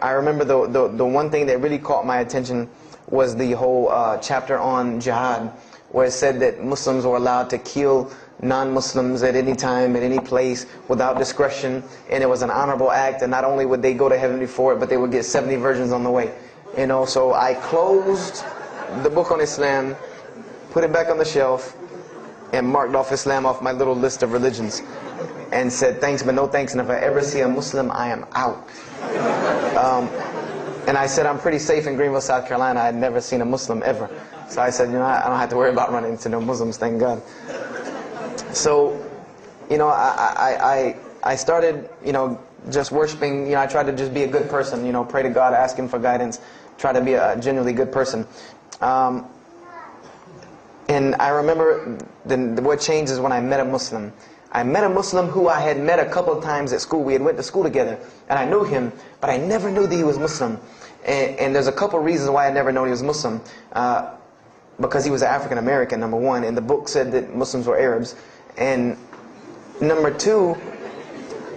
I remember the one thing that really caught my attention was the whole chapter on jihad, where it said that Muslims were allowed to kill non-Muslims at any time, at any place, without discretion, and it was an honorable act, and not only would they go to heaven before it, but they would get 70 virgins on the way. So I closed the book on Islam, put it back on the shelf, and marked off Islam off my little list of religions, and said thanks but no thanks, and if I ever see a Muslim, I am out. And I said I'm pretty safe in Greenville, South Carolina. I had never seen a Muslim ever. So I said, I don't have to worry about running into no Muslims, thank God. So, I started, just worshiping. I tried to just be a good person, pray to God, ask Him for guidance, try to be a genuinely good person. And I remember what changed is when I met a Muslim. I met a Muslim who I had met a couple of times at school. We had went to school together, and I knew him, but I never knew that he was Muslim. And there's a couple of reasons why I never known he was Muslim. Because he was African American, number one, and the book said that Muslims were Arabs. And number two,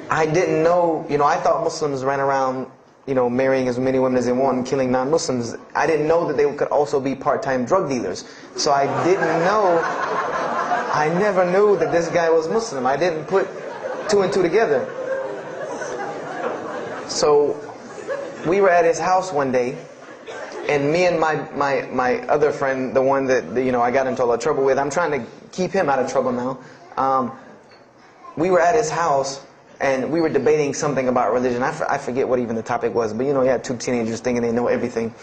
I didn't know, I thought Muslims ran around, marrying as many women as they want and killing non-Muslims. I didn't know that they could also be part-time drug dealers. So I never knew that this guy was Muslim. I didn't put 2 and 2 together. So we were at his house one day, and me and my other friend, the one that I got into a lot of trouble with, I'm trying to keep him out of trouble now. We were at his house, and we were debating something about religion. I forget what even the topic was, but you had 2 teenagers thinking they know everything.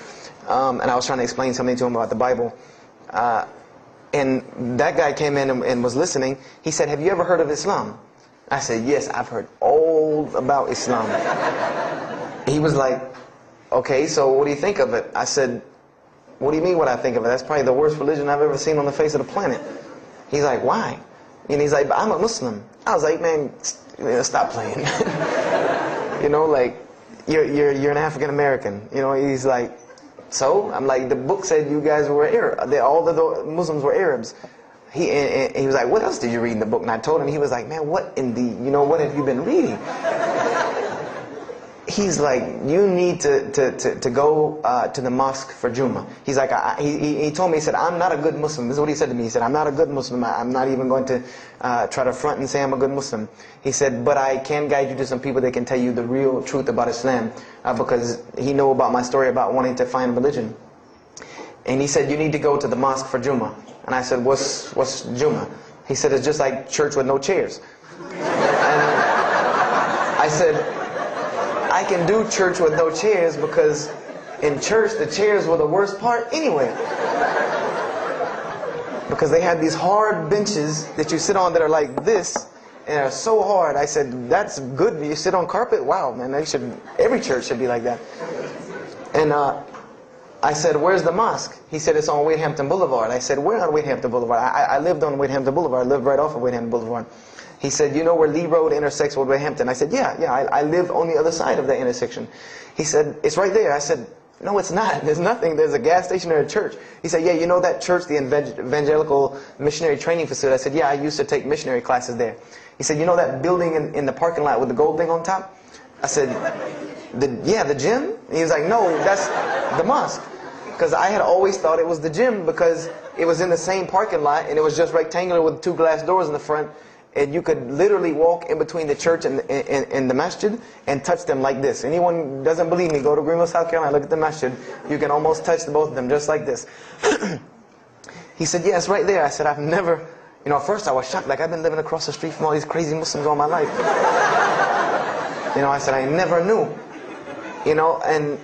And I was trying to explain something to him about the Bible. And that guy came in and was listening. He said, "Have you ever heard of Islam?" I said, "Yes, I've heard all about Islam." He was like, "Okay, so what do you think of it?" I said, "What do you mean what I think of it? That's probably the worst religion I've ever seen on the face of the planet." He's like, "Why?" And he's like, "I'm a Muslim." I was like, "Man, stop playing." Like, you're an African American. He's like, "So?" I'm like, "The book said you guys were Arab. All the Muslims were Arabs." He was like, "What else did you read in the book?" And I told him. He was like, "Man, what in the, what have you been reading?" He's like, "You need to go to the mosque for Jummah." He's like, he told me, he said, "I'm not a good Muslim." This is what he said to me. He said, "I'm not a good Muslim. I'm not even going to try to front and say I'm a good Muslim." He said, "But I can guide you to some people that can tell you the real truth about Islam," because he knew about my story about wanting to find religion. And he said, "You need to go to the mosque for Jummah." And I said, What's Jummah?" He said, "It's just like church with no chairs." And I said, "I can do church with no chairs because in church the chairs were the worst part anyway." Because they had these hard benches that you sit on that are like this, and are so hard. I said, "That's good. You sit on carpet? Wow, man, every church should be like that." And I said, where's the mosque? He said, it's on Wadehampton Boulevard. I said, where on Wadehampton Boulevard? I lived on Wadehampton Boulevard. I lived right off of Wadehampton Boulevard. He said, you know where Lee Road intersects with Wadehampton? I said, yeah, I live on the other side of that intersection. He said, it's right there. I said, no, it's not. There's nothing. There's a gas station or a church. He said, yeah, you know that church, the Evangelical Missionary Training Facility? I said, yeah, I used to take missionary classes there. He said, you know that building in the parking lot with the gold thing on top? I said, yeah, the gym? And he was like, no, that's the mosque. Because I had always thought it was the gym because it was in the same parking lot and it was just rectangular with 2 glass doors in the front. And you could literally walk in between the church and the masjid and touch them like this. Anyone doesn't believe me, go to Greenville, South Carolina, look at the masjid. You can almost touch both of them just like this. He said, yeah, it's right there. I said, I've never, at first I was shocked. Like, I've been living across the street from all these crazy Muslims all my life. I said, I never knew. And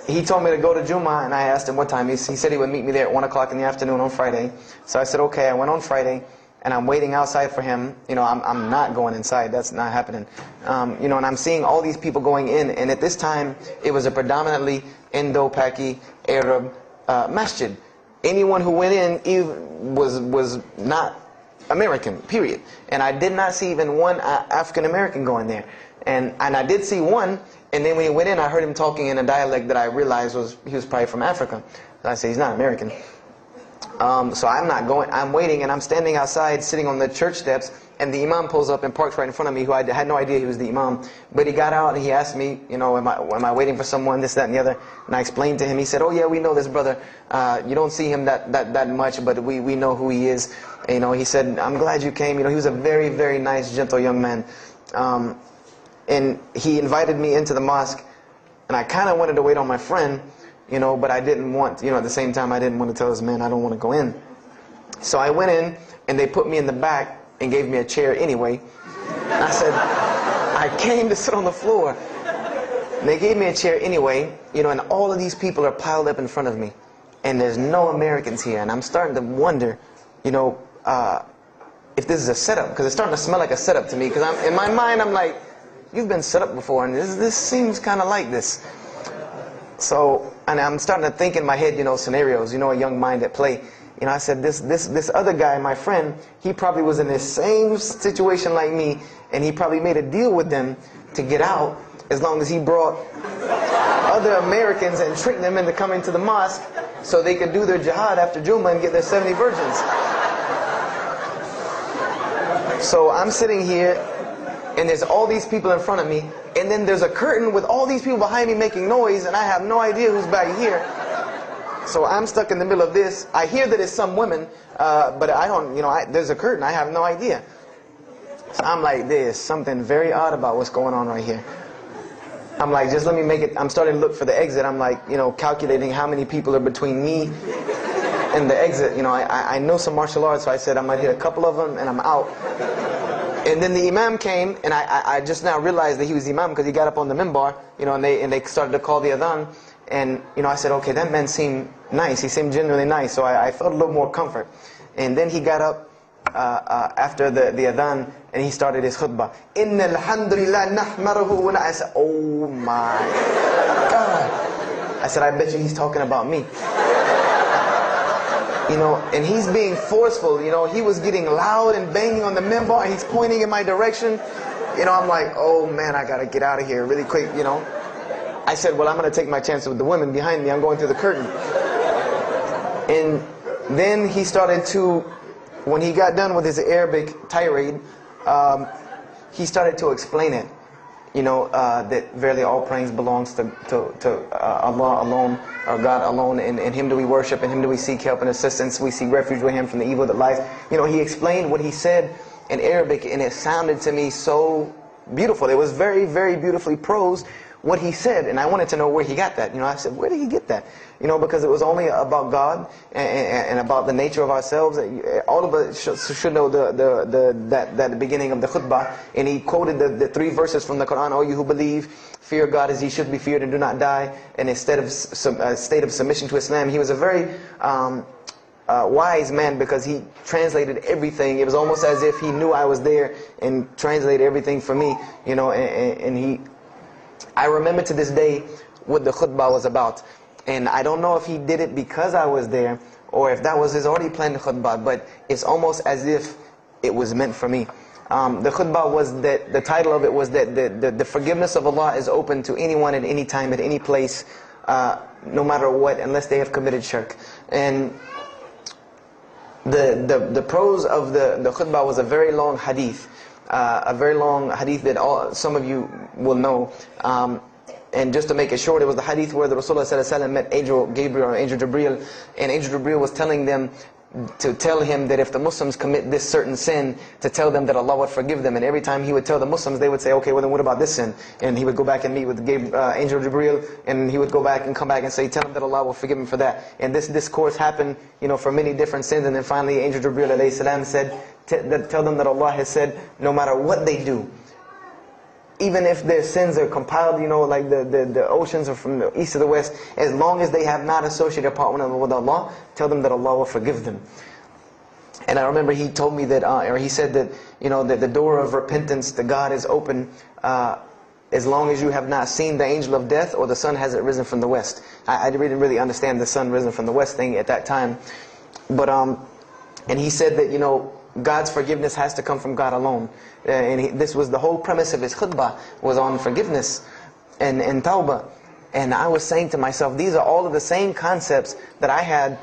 he told me to go to Jummah, and I asked him what time. He said he would meet me there at 1 o'clock in the afternoon on Friday. So I said, okay. I went on Friday. And I'm waiting outside for him. I'm not going inside. That's not happening. And I'm seeing all these people going in. And at this time, it was a predominantly Indo-Paki Arab masjid. Anyone who went in was not American, period. And I did not see even one African-American going there. And I did see one. And then when he went in, I heard him talking in a dialect that I realized he was probably from Africa. So I said, he's not American. So I'm not going, I'm waiting, and I'm standing outside sitting on the church steps, and the imam pulls up and parks right in front of me, who I had no idea he was the imam. But he got out and he asked me, am I waiting for someone, this, that, and the other? And I explained to him. He said, oh yeah, we know this brother. You don't see him that much, but we know who he is. He said, I'm glad you came. He was a very, very nice, gentle young man. And he invited me into the mosque, and I kind of wanted to wait on my friend, but I didn't want, at the same time I didn't want to tell this man I don't want to go in. So I went in, and they put me in the back and gave me a chair anyway. And I said, I came to sit on the floor. And they gave me a chair anyway, and all of these people are piled up in front of me. And there's no Americans here. And I'm starting to wonder, if this is a setup, because it's starting to smell like a setup to me. Because in my mind, I'm like, you've been set up before, and this seems kind of like this. So, and I'm starting to think in my head, scenarios, a young mind at play. I said, this other guy, my friend, he probably was in the same situation like me, and he probably made a deal with them to get out, as long as he brought other Americans and tricked them into coming to the mosque, so they could do their jihad after Jummah and get their 70 virgins. So I'm sitting here, and there's all these people in front of me, and then there's a curtain with all these people behind me making noise, and I have no idea who's back here. So I'm stuck in the middle of this. I hear that it's some women, but I don't, there's a curtain. I have no idea. So I'm like, there's something very odd about what's going on right here. I'm like, just let me make it. I'm starting to look for the exit. I'm like, calculating how many people are between me and the exit. I know some martial arts, so I said I might hit a couple of them, and I'm out. And then the imam came, and I just now realized that he was the imam because he got up on the minbar, and they started to call the adhan. And, I said, okay, that man seemed nice. He seemed genuinely nice. So I felt a little more comfort. And then he got up after the adhan, and he started his khutbah. Inna alhamdulillah nahmaruhu wa I said, oh my God. I said, I bet you he's talking about me. And he's being forceful. He was getting loud and banging on the minbar, and he's pointing in my direction. I'm like, oh man, I gotta get out of here really quick, I said, well, I'm going to take my chances with the women behind me. I'm going through the curtain. And then he started to, when he got done with his Arabic tirade, he started to explain it. That verily all praise belongs to Allah alone, or God alone. In Him do we worship, in Him do we seek help and assistance. We seek refuge with Him from the evil that lies. He explained what he said in Arabic, and it sounded to me so beautiful. It was very, very beautifully prosed, what he said, and I wanted to know where he got that. I said, where did he get that? Because it was only about God and about the nature of ourselves. All of us should know that the beginning of the khutbah, and he quoted the 3 verses from the Quran. O you who believe, fear God as ye should be feared and do not die, and instead of a state of submission to Islam. He was a very wise man, because he translated everything. It was almost as if he knew I was there and translated everything for me. I remember to this day what the khutbah was about. And I don't know if he did it because I was there, or if that was his already planned khutbah, but it's almost as if it was meant for me. The khutbah was that, the title of it was that the forgiveness of Allah is open to anyone at any time, at any place, no matter what, unless they have committed shirk. And the prose of the khutbah was a very long hadith. That some of you will know. And just to make it short, it was the hadith where the Rasulullah ﷺ met Angel Gabriel or Angel Jibreel, and Angel Jibreel was telling them to tell him that if the Muslims commit this certain sin, to tell them that Allah would forgive them. And every time he would tell the Muslims, they would say, okay, well then what about this sin? And he would go back and meet with Angel Jibreel, and he would go back and come back and say, tell them that Allah will forgive him for that. And this discourse happened, for many different sins. And then finally Angel Jibreel alayhi salam said, tell them that Allah has said, no matter what they do, even if their sins are compiled, like the oceans are from the east to the west, as long as they have not associated a partner with Allah, tell them that Allah will forgive them. And I remember he told me that, or he said that, that the door of repentance to God is open as long as you have not seen the angel of death or the sun hasn't risen from the west. I didn't really understand the sun risen from the west thing at that time. But, and he said that, God's forgiveness has to come from God alone. This was the whole premise of his khutbah, was on forgiveness and tawbah. And I was saying to myself, these are all of the same concepts that I had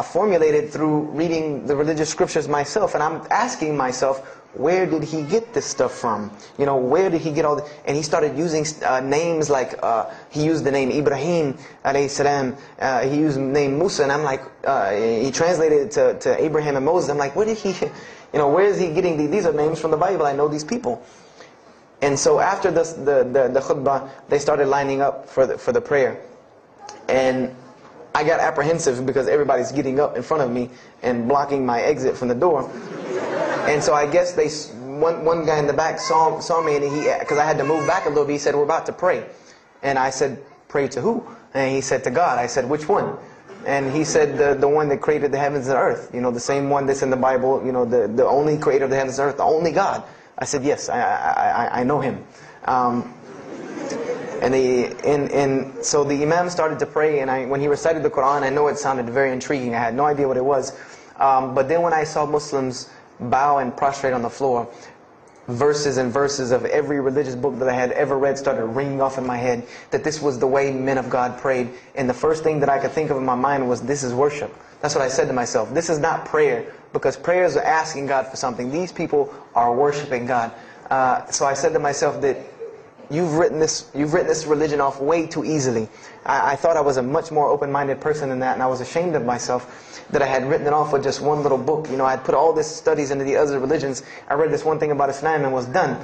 formulated through reading the religious scriptures myself. And I'm asking myself, where did he get this stuff from? Where did he get all this? And he started using names like, he used the name Ibrahim alayhi salam, he used the name Musa, and I'm like, he translated it to Abraham and Moses. I'm like, where did he, where is he getting these? These are names from the Bible, I know these people. And so after the khutbah, they started lining up for the prayer. And I got apprehensive because everybody's getting up in front of me and blocking my exit from the door. And so I guess one guy in the back saw me, and because I had to move back a little bit, he said, we're about to pray. And I said, pray to who? And he said, to God. I said, which one? And he said, the one that created the heavens and earth. The same one that's in the Bible, the only creator of the heavens and earth, the only God. I said, yes, I know him. And so the Imam started to pray, and when he recited the Quran, I know it sounded very intriguing. I had no idea what it was. But then when I saw Muslims bow and prostrate on the floor, verses and verses of every religious book that I had ever read started ringing off in my head, that this was the way men of God prayed. And the first thing that I could think of in my mind was, this is worship. That's what I said to myself. This is not prayer, because prayers are asking God for something. These people are worshiping God. So I said to myself that you've written this religion off way too easily. I thought I was a much more open-minded person than that, and I was ashamed of myself that I had written it off with just one little book. I had put all these studies into the other religions. I read this one thing about Islam and was done.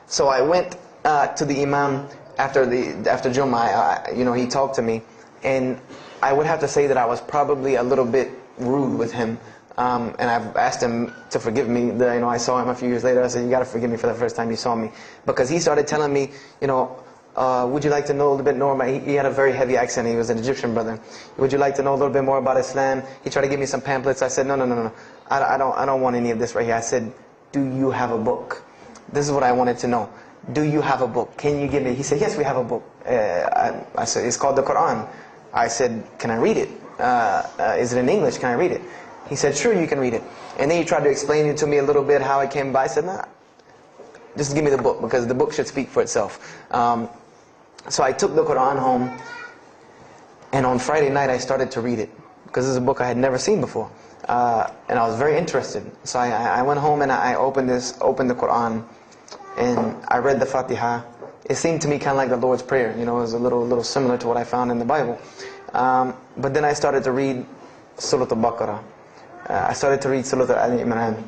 So I went to the Imam after Jummah. He talked to me, and I would have to say that I was probably a little bit rude with him. And I've asked him to forgive me. I saw him a few years later. I said, you got to forgive me for the first time you saw me. Because he started telling me, would you like to know a little bit more about, he had a very heavy accent, he was an Egyptian brother. Would you like to know a little bit more about Islam? He tried to give me some pamphlets. I said, no. I don't want any of this right here. I said, do you have a book? This is what I wanted to know. Do you have a book? Can you give me? He said, yes, we have a book. I said, it's called the Quran. I said, can I read it? Is it in English? Can I read it? He said, sure, you can read it. And then he tried to explain it to me a little bit, how it came by. I said, nah, just give me the book, because the book should speak for itself. So I took the Quran home, and on Friday night I started to read it, because this is a book I had never seen before. And I was very interested. So I went home and I opened the Quran, and I read the Fatiha. It seemed to me kind of like the Lord's Prayer. It was a little similar to what I found in the Bible. But then I started to read Surah Al-Baqarah. I started to read Surah Al-Imran.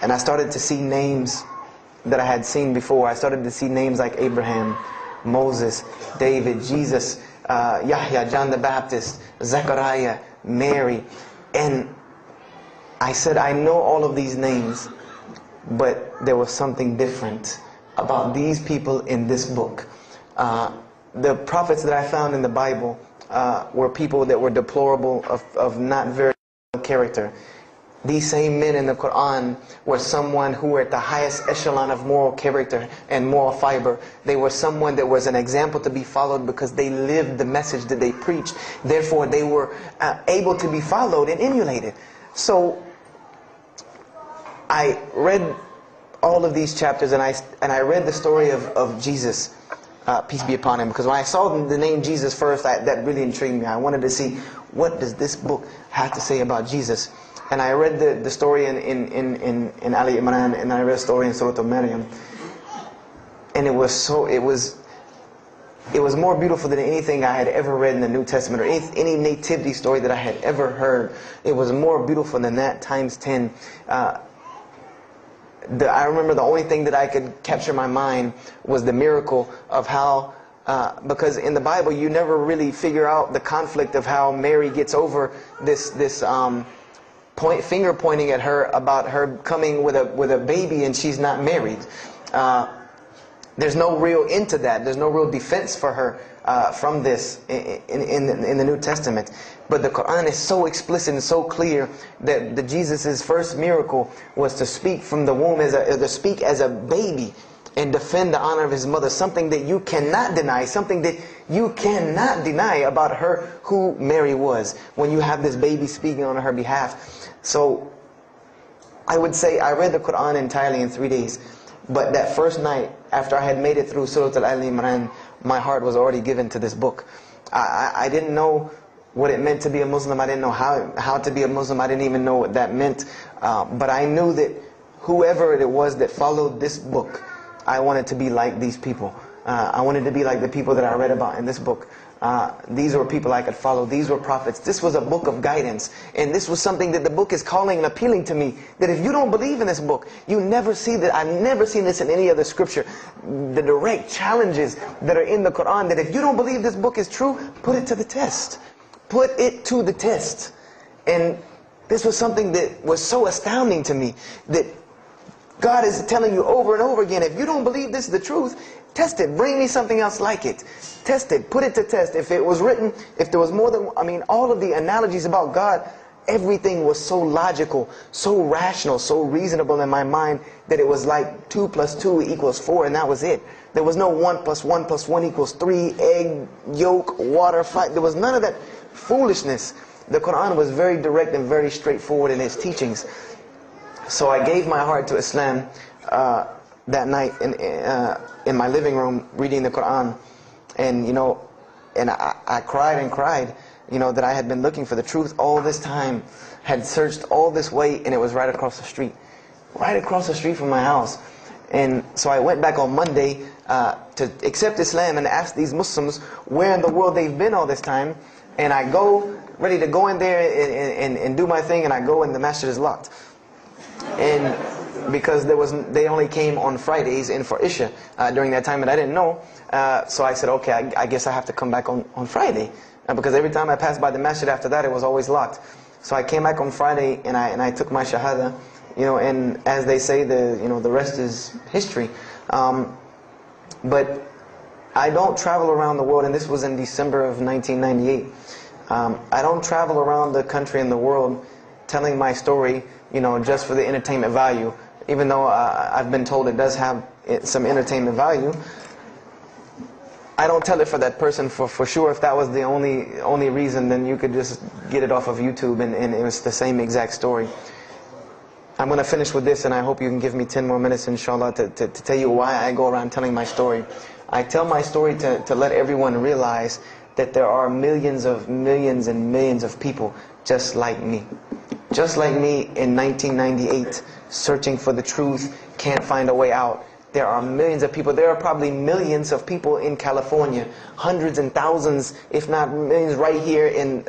And I started to see names that I had seen before. I started to see names like Abraham, Moses, David, Jesus, Yahya, John the Baptist, Zechariah, Mary. And I said, I know all of these names, but there was something different about these people in this book. The prophets that I found in the Bible were people that were deplorable, of not very good character. These same men in the Quran were someone who were at the highest echelon of moral character and moral fiber. They were someone that was an example to be followed because they lived the message that they preached. Therefore, they were able to be followed and emulated. So, I read all of these chapters and I read the story of Jesus, peace be upon him. Because when I saw the name Jesus first, that really intrigued me. I wanted to see, what does this book have to say about Jesus? And I read the story in Ali Imran, and I read the story in Surah Maryam. And it was more beautiful than anything I had ever read in the New Testament, or any nativity story that I had ever heard. It was more beautiful than that, times 10. I remember the only thing that I could capture in my mind was the miracle of how, because in the Bible you never really figure out the conflict of how Mary gets over this finger pointing at her about her coming with a baby and she's not married. There's no real end to that. There's no real defense for her from this in the New Testament. But the Quran is so explicit and so clear that Jesus' first miracle was to speak from the womb, to speak as a baby and defend the honor of his mother. Something that you cannot deny. Something that you cannot deny about her, who Mary was, when you have this baby speaking on her behalf. So, I would say I read the Quran entirely in 3 days. But that first night, after I had made it through Surah Al-Imran, my heart was already given to this book. I didn't know what it meant to be a Muslim. I didn't know how to be a Muslim. I didn't even know what that meant. But I knew that whoever it was that followed this book, I wanted to be like these people. I wanted to be like the people that I read about in this book. These were people I could follow. These were prophets. This was a book of guidance. And this was something that the book is calling and appealing to me. That if you don't believe in this book, you never see that. I've never seen this in any other scripture. The direct challenges that are in the Quran, that if you don't believe this book is true, put it to the test. Put it to the test. And this was something that was so astounding to me, that God is telling you over and over again, if you don't believe this is the truth, test it. Bring me something else like it. Test it. Put it to test. If it was written, if there was more than, all of the analogies about God, everything was so logical, so rational, so reasonable in my mind, that it was like 2 + 2 = 4, and that was it. There was no 1 + 1 + 1 = 3, egg, yolk, water, fight. There was none of that foolishness. The Quran was very direct and very straightforward in its teachings. So I gave my heart to Islam that night in my living room, reading the Quran. And I cried and cried, that I had been looking for the truth all this time, had searched all this way, and it was right across the street. Right across the street from my house. And so I went back on Monday to accept Islam and ask these Muslims where in the world they've been all this time. And I go, ready to go in there and do my thing, and I go and the masjid is locked. And because they only came on Fridays and for Isha during that time, and I didn't know. So I said, okay, I guess I have to come back on Friday. Because every time I passed by the masjid after that, it was always locked. So I came back on Friday and I took my shahada. And as they say, the rest is history. But I don't travel around the world, and this was in December of 1998. I don't travel around the country and the world telling my story, just for the entertainment value. Even though I've been told it does have some entertainment value, I don't tell it for that person for sure. If that was the only reason, then you could just get it off of YouTube and it was the same exact story. I'm going to finish with this, and I hope you can give me 10 more minutes, inshallah, to tell you why I go around telling my story. I tell my story to let everyone realize that there are millions and millions of people just like me. Just like me in 1998, searching for the truth, can't find a way out. There are millions of people. There are probably millions of people in California, hundreds and thousands, if not millions, right here in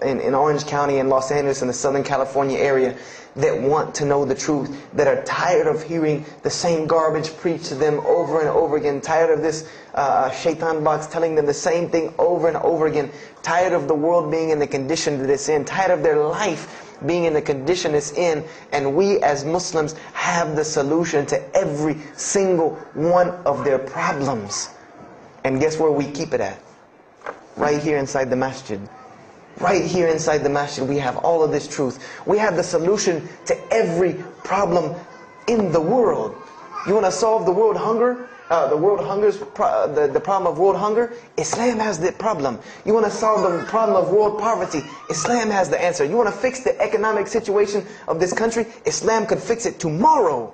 in Orange County and Los Angeles in the Southern California area, that want to know the truth, that are tired of hearing the same garbage preached to them over and over again, tired of this shaitan box telling them the same thing over and over again, tired of the world being in the condition that it's in, tired of their life being in the condition it's in. And we as Muslims have the solution to every single one of their problems. And guess where we keep it at? Right here inside the masjid. Right here inside the masjid, we have all of this truth. We have the solution to every problem in the world. You want to solve the world hunger? The problem of world hunger? Islam has the problem. You want to solve the problem of world poverty? Islam has the answer. You want to fix the economic situation of this country? Islam could fix it tomorrow.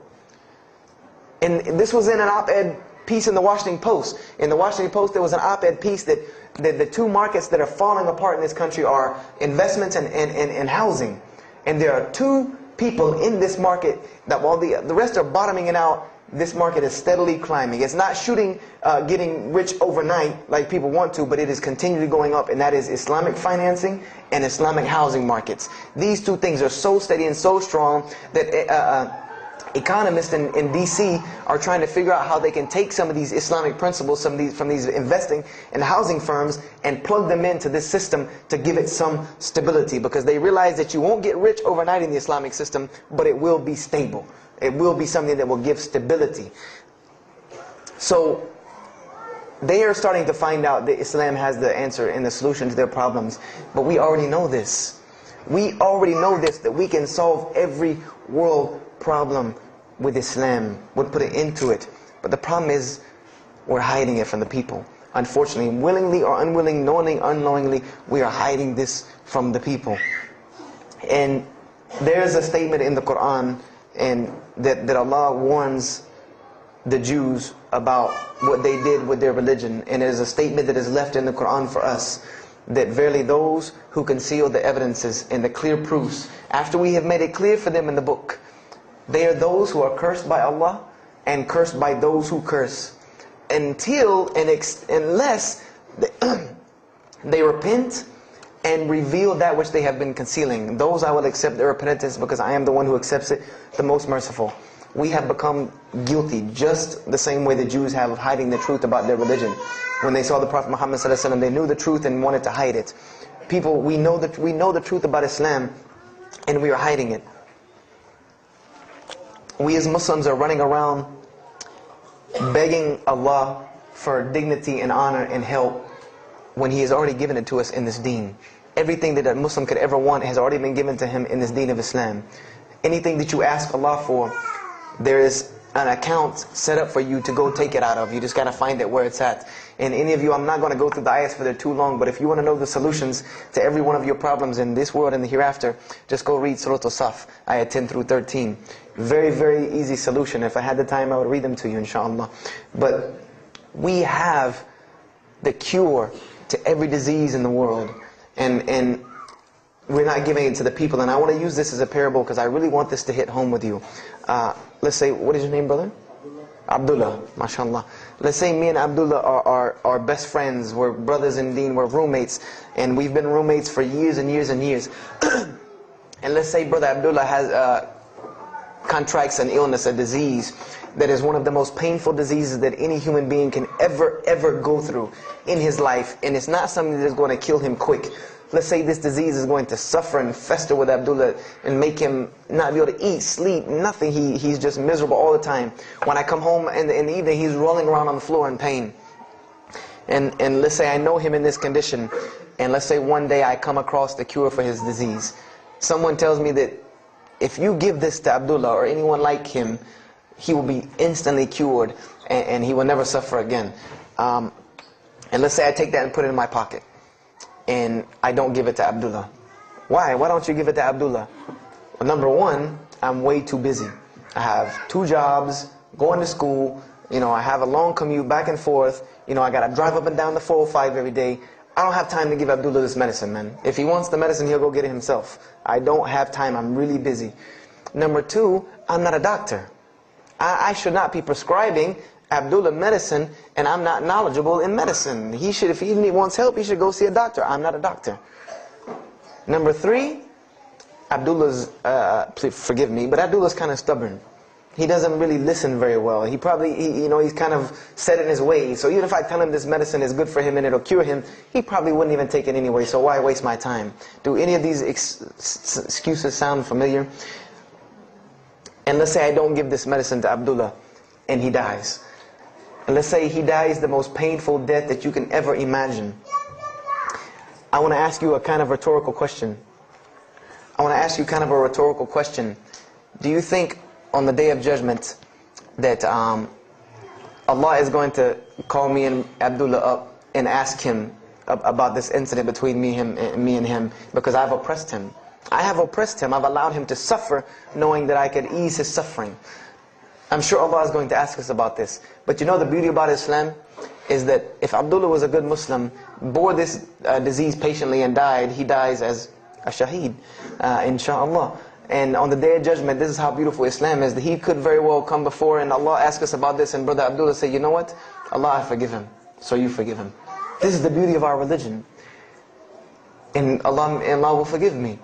And this was in an op-ed piece in the Washington Post. In the Washington Post, there was an op-ed piece that the two markets that are falling apart in this country are investments and housing. And there are two people in this market that while the rest are bottoming it out, this market is steadily climbing. It's not getting rich overnight like people want to, but it is continually going up, and that is Islamic financing and Islamic housing markets. These two things are so steady and so strong that economists in DC are trying to figure out how they can take some of these Islamic principles, from these investing and housing firms, and plug them into this system to give it some stability, because they realize that you won't get rich overnight in the Islamic system, but it will be stable. It will be something that will give stability. So they are starting to find out that Islam has the answer and the solution to their problems. But we already know this. We already know this, that we can solve every world problem with Islam. We'll put it into it. But the problem is, we're hiding it from the people. Unfortunately, willingly or unwilling, knowingly, unknowingly, we are hiding this from the people. And there's a statement in the Quran and that Allah warns the Jews about what they did with their religion. And it is a statement that is left in the Quran for us, that verily those who conceal the evidences and the clear proofs, after we have made it clear for them in the book, they are those who are cursed by Allah and cursed by those who curse, unless they repent and reveal that which they have been concealing. Those I will accept their repentance, because I am the one who accepts it, the most merciful. We have become guilty just the same way the Jews have of hiding the truth about their religion. When they saw the Prophet Muhammad ﷺ, they knew the truth and wanted to hide it. People, we know the truth about Islam, and we are hiding it. We as Muslims are running around begging Allah for dignity and honor and help, when He has already given it to us in this deen. Everything that a Muslim could ever want has already been given to him in this deen of Islam. Anything that you ask Allah for, there is an account set up for you to go take it out of. You just got to find it where it's at. And any of you, I'm not going to go through the ayahs for they're too long, but if you want to know the solutions to every one of your problems in this world and the hereafter, just go read Surah Al-Saf, ayah 10 through 13. Very, very easy solution. If I had the time, I would read them to you, inshallah. But we have the cure to every disease in the world, and we're not giving it to the people. And I want to use this as a parable, because I really want this to hit home with you. Let's say, what is your name, brother? Abdullah, mashallah. Let's say me and Abdullah are best friends, we're brothers in deen, we're roommates, and we've been roommates for years and years and years. And let's say brother Abdullah has contracts an illness, a disease that is one of the most painful diseases that any human being can ever go through in his life, and it's not something that is going to kill him quick. Let's say this disease is going to suffer and fester with Abdullah and make him not be able to eat, sleep, nothing. He's just miserable all the time. When I come home in the evening, he's rolling around on the floor in pain. And let's say I know him in this condition, and let's say one day I come across the cure for his disease. Someone tells me that if you give this to Abdullah or anyone like him, he will be instantly cured and he will never suffer again. And let's say I take that and put it in my pocket, and I don't give it to Abdullah. Why? Why don't you give it to Abdullah? Well, number one, I'm way too busy. I have 2 jobs, going to school, I have a long commute back and forth, I gotta drive up and down the 405 every day. I don't have time to give Abdullah this medicine, man. If he wants the medicine, he'll go get it himself. I don't have time, I'm really busy. Number 2, I'm not a doctor. I should not be prescribing Abdullah medicine, and I'm not knowledgeable in medicine. He should, if he wants help, he should go see a doctor. I'm not a doctor. Number 3, Abdullah's, please forgive me, but Abdullah's kind of stubborn. He doesn't really listen very well. He probably, he's kind of set in his ways. So even if I tell him this medicine is good for him and it'll cure him, he probably wouldn't even take it anyway. So why waste my time? Do any of these excuses sound familiar? And let's say I don't give this medicine to Abdullah and he dies. And let's say he dies the most painful death that you can ever imagine. I want to ask you a kind of rhetorical question. I want to ask you kind of a rhetorical question. Do you think on the Day of Judgment that Allah is going to call me and Abdullah up and ask him about this incident between me and him because I've oppressed him? I have oppressed him. I've allowed him to suffer knowing that I could ease his suffering. I'm sure Allah is going to ask us about this. But you know the beauty about Islam is that if Abdullah was a good Muslim, bore this disease patiently and died, he dies as a shaheed, inshaAllah. And on the Day of Judgment, this is how beautiful Islam is, that he could very well come before and Allah ask us about this and Brother Abdullah say, you know what? Allah, I forgive him. So you forgive him. This is the beauty of our religion. And Allah will forgive me.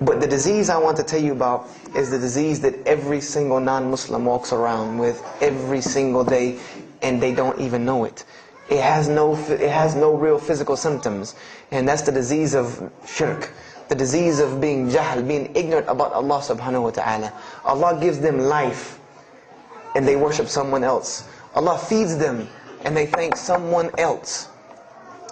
But the disease I want to tell you about is the disease that every single non-Muslim walks around with every single day, and they don't even know it. It has no real physical symptoms, and that's the disease of shirk, the disease of being jahl, being ignorant about Allah subhanahu wa ta'ala. Allah gives them life, and they worship someone else. Allah feeds them, and they thank someone else.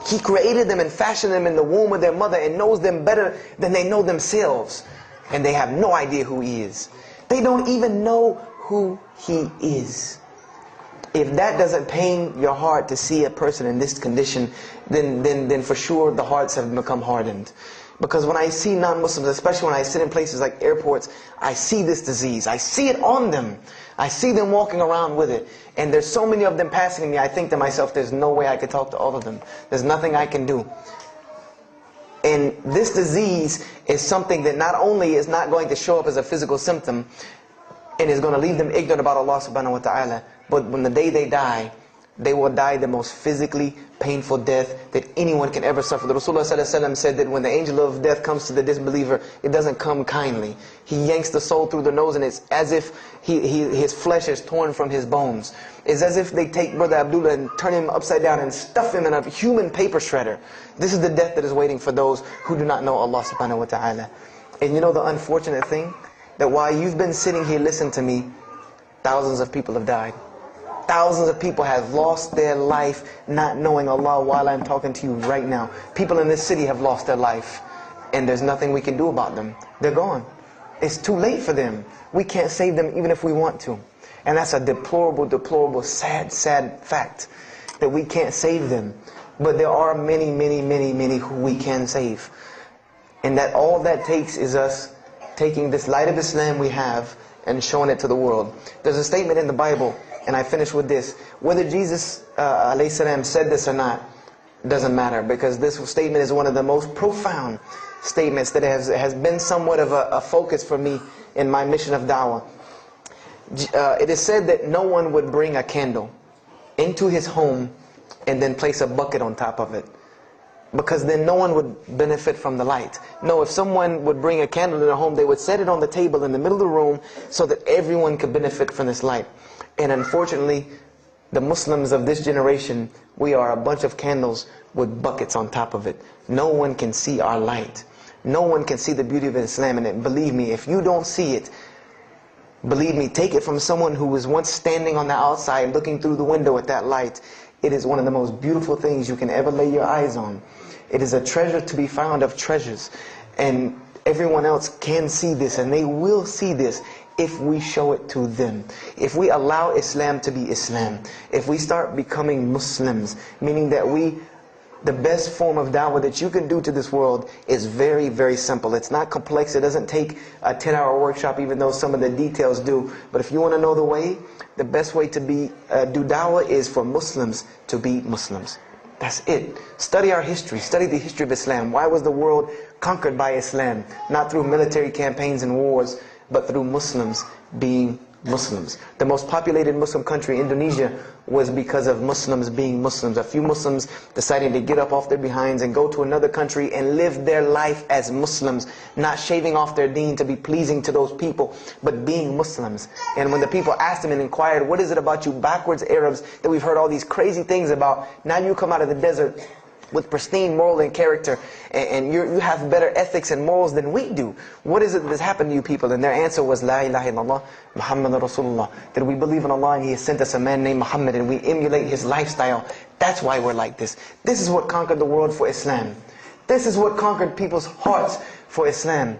He created them and fashioned them in the womb of their mother and knows them better than they know themselves. And they have no idea who He is. They don't even know who He is. If that doesn't pain your heart to see a person in this condition, then for sure the hearts have become hardened. Because when I see non-Muslims, especially when I sit in places like airports, I see this disease. I see it on them. I see them walking around with it. And there's so many of them passing me, I think to myself, there's no way I could talk to all of them. There's nothing I can do. And this disease is something that not only is not going to show up as a physical symptom, and is going to leave them ignorant about Allah subhanahu wa ta'ala, but when the day they die, they will die the most physically painful death that anyone can ever suffer. The Rasulullah ﷺ said that when the angel of death comes to the disbeliever, it doesn't come kindly. He yanks the soul through the nose, and it's as if his flesh is torn from his bones. It's as if they take Brother Abdullah and turn him upside down and stuff him in a human paper shredder. This is the death that is waiting for those who do not know Allah subhanahu wa ta'ala. And you know the unfortunate thing? That while you've been sitting here listening to me, thousands of people have died. Thousands of people have lost their life not knowing Allah while I'm talking to you right now. People in this city have lost their life, and there's nothing we can do about them. They're gone. It's too late for them. We can't save them even if we want to. And that's a deplorable, deplorable, sad, sad fact, that we can't save them. But there are many, many, many, many who we can save. And that all that takes is us taking this light of Islam we have and showing it to the world. There's a statement in the Bible, and I finish with this. Whether Jesus ﷺ said this or not doesn't matter, because this statement is one of the most profound statements that has been somewhat of a focus for me in my mission of da'wah. It is said that no one would bring a candle into his home and then place a bucket on top of it, because then no one would benefit from the light. No, if someone would bring a candle in their home, they would set it on the table in the middle of the room so that everyone could benefit from this light. And unfortunately, the Muslims of this generation, we are a bunch of candles with buckets on top of it. No one can see our light. No one can see the beauty of Islam. And believe me, if you don't see it, believe me, take it from someone who was once standing on the outside looking through the window at that light. It is one of the most beautiful things you can ever lay your eyes on. It is a treasure to be found of treasures. And everyone else can see this, and they will see this if we show it to them. If we allow Islam to be Islam. If we start becoming Muslims, meaning that the best form of da'wah that you can do to this world is very, very simple. It's not complex. It doesn't take a 10-hour workshop, even though some of the details do. But if you want to know the way, the best way to do da'wah is for Muslims to be Muslims. That's it. Study our history. Study the history of Islam. Why was the world conquered by Islam? Not through military campaigns and wars, but through Muslims being Muslims. The most populated Muslim country, Indonesia, was because of Muslims being Muslims. A few Muslims deciding to get up off their behinds and go to another country and live their life as Muslims, not shaving off their deen to be pleasing to those people, but being Muslims. And when the people asked them and inquired, what is it about you backwards Arabs that we've heard all these crazy things about? Now you come out of the desert with pristine moral and character, and you have better ethics and morals than we do. What is it that's happened to you people? And their answer was, La ilaha illallah, Muhammad Rasulullah. That we believe in Allah and He has sent us a man named Muhammad, and we emulate his lifestyle That's why we're like this. This is what conquered the world for Islam. This is what conquered people's hearts for Islam.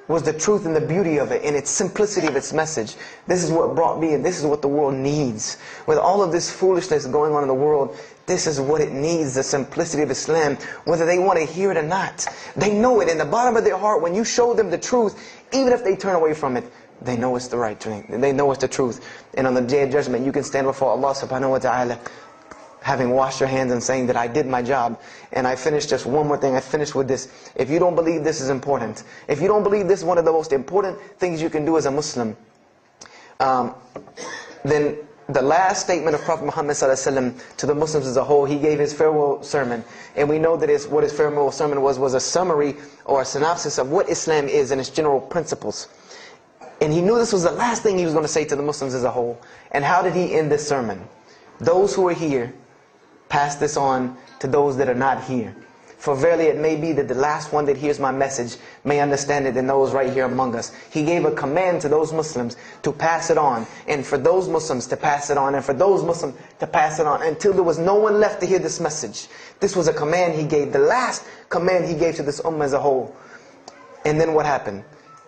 Was the truth and the beauty of it and its simplicity of its message. This is what brought me, and this is what the world needs. With all of this foolishness going on in the world, this is what it needs, the simplicity of Islam, whether they want to hear it or not. They know it in the bottom of their heart. When you show them the truth, even if they turn away from it, they know it's the right thing. They know it's the truth. And on the day of judgment, you can stand before Allah subhanahu wa ta'ala, having washed your hands and saying that I did my job. And I finished just one more thing. I finished with this. If you don't believe this is important, if you don't believe this is one of the most important things you can do as a Muslim, then the last statement of Prophet Muhammad ﷺ to the Muslims as a whole, he gave his farewell sermon. And we know that what his farewell sermon was a summary or a synopsis of what Islam is and its general principles. And he knew this was the last thing he was going to say to the Muslims as a whole. And how did he end this sermon? Those who are here, pass this on to those that are not here. For verily it may be that the last one that hears my message may understand it than those right here among us. He gave a command to those Muslims to pass it on, and for those Muslims to pass it on, and for those Muslims to pass it on, until there was no one left to hear this message. This was a command he gave, the last command he gave to this ummah as a whole. And then what happened?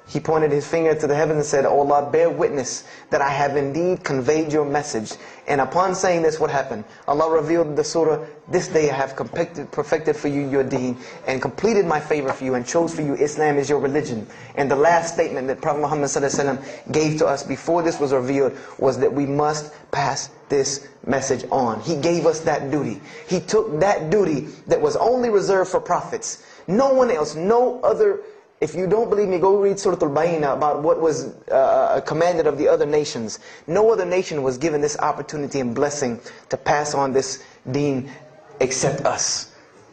He pointed his finger to the heavens and said, "O Allah, bear witness that I have indeed conveyed your message." And upon saying this, what happened? Allah revealed the surah, "This day I have perfected for you your deen, and completed my favor for you, and chose for you Islam as your religion." And the last statement that Prophet Muhammad ﷺ gave to us before this was revealed was that we must pass this message on. He gave us that duty. He took that duty that was only reserved for prophets. No one else, no other. If you don't believe me, go read Subtitle Bahasa about what was commanded of the other nations. No other nation was given this opportunity and blessing to pass on this deen except us.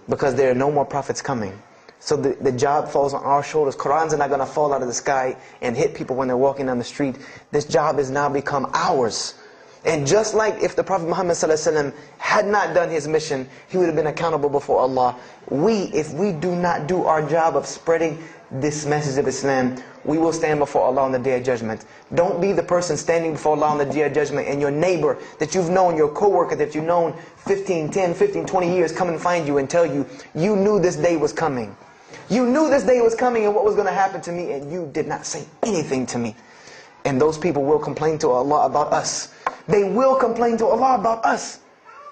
Because there are no more prophets coming. So the job falls on our shoulders. Qurans are not going to fall out of the sky and hit people when they're walking down the street. This job has now become ours. And just like if the Prophet Muhammad ﷺ had not done his mission, he would have been accountable before Allah. If we do not do our job of spreading this message of Islam, we will stand before Allah on the Day of Judgment. Don't be the person standing before Allah on the Day of Judgment and your neighbor that you've known, your co-worker that you've known 10, 15, 20 years come and find you and tell you, you knew this day was coming. You knew this day was coming and what was going to happen to me, and you did not say anything to me. And those people will complain to Allah about us. They will complain to Allah about us.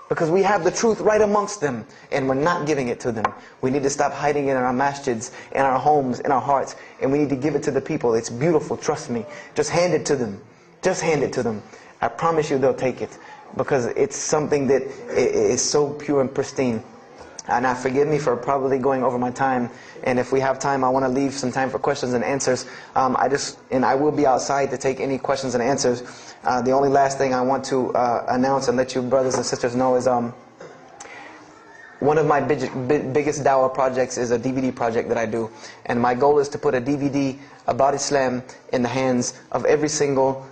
Because we have the truth right amongst them, and we're not giving it to them. We need to stop hiding it in our masjids, in our homes, in our hearts, and we need to give it to the people. It's beautiful, trust me. Just hand it to them. Just hand it to them. I promise you they'll take it, because it's something that is so pure and pristine. And now forgive me for probably going over my time, and if we have time, I want to leave some time for questions and answers. I will be outside to take any questions and answers. The only last thing I want to announce and let you brothers and sisters know is one of my biggest dawah projects is a DVD project that I do. And my goal is to put a DVD about Islam in the hands of every single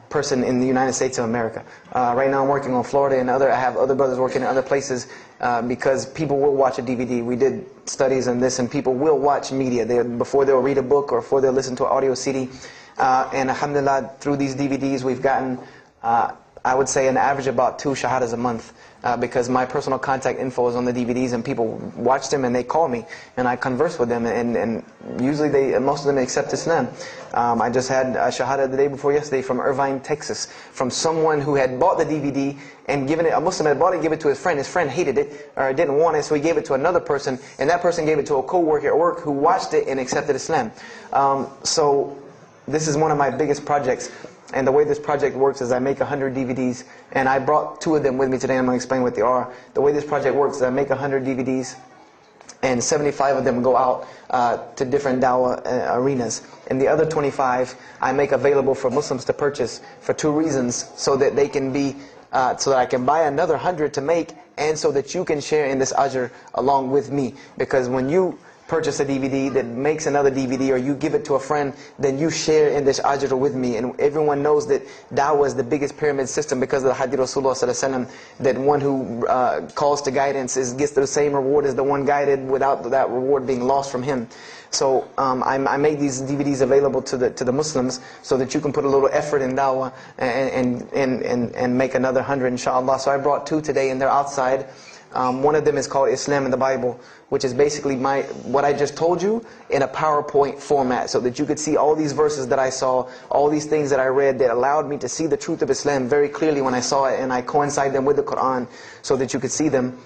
person in the United States of America. Right now I'm working on Florida and I have other brothers working in other places because people will watch a DVD. We did studies on this, and people will watch media before they'll read a book or before they'll listen to an audio CD. And alhamdulillah, through these DVDs we've gotten, I would say, an average about 2 shahadas a month. Because my personal contact info is on the DVDs, and people watch them and they call me and I converse with them, and usually most of them accept Islam. I just had a shahada the day before yesterday from Irvine, Texas, from someone who had bought the DVD and given it. A Muslim had bought it and gave it to his friend. His friend hated it or didn't want it, so he gave it to another person, and that person gave it to a co-worker at work who watched it and accepted Islam. So this is one of my biggest projects. And the way this project works is I make 100 DVDs, and I brought 2 of them with me today. I'm going to explain what they are. The way this project works is I make 100 DVDs, and 75 of them go out to different dawah arenas. And the other 25 I make available for Muslims to purchase for 2 reasons: so that they can be, so that I can buy another 100 to make, and so that you can share in this ajr along with me. Because when you purchase a DVD that makes another DVD, or you give it to a friend, then you share in this ajr with me. And everyone knows that dawah is the biggest pyramid system because of the hadith Rasulullah ﷺ, that one who calls to guidance gets the same reward as the one guided, without that reward being lost from him. So I make these DVDs available to the Muslims so that you can put a little effort in dawah and make another 100 inshallah. So I brought 2 today and they're outside. One of them is called Islam in the Bible, which is basically what I just told you in a PowerPoint format, so that you could see all these verses that I saw, all these things that I read that allowed me to see the truth of Islam very clearly when I saw it, and I coincide them with the Quran so that you could see them.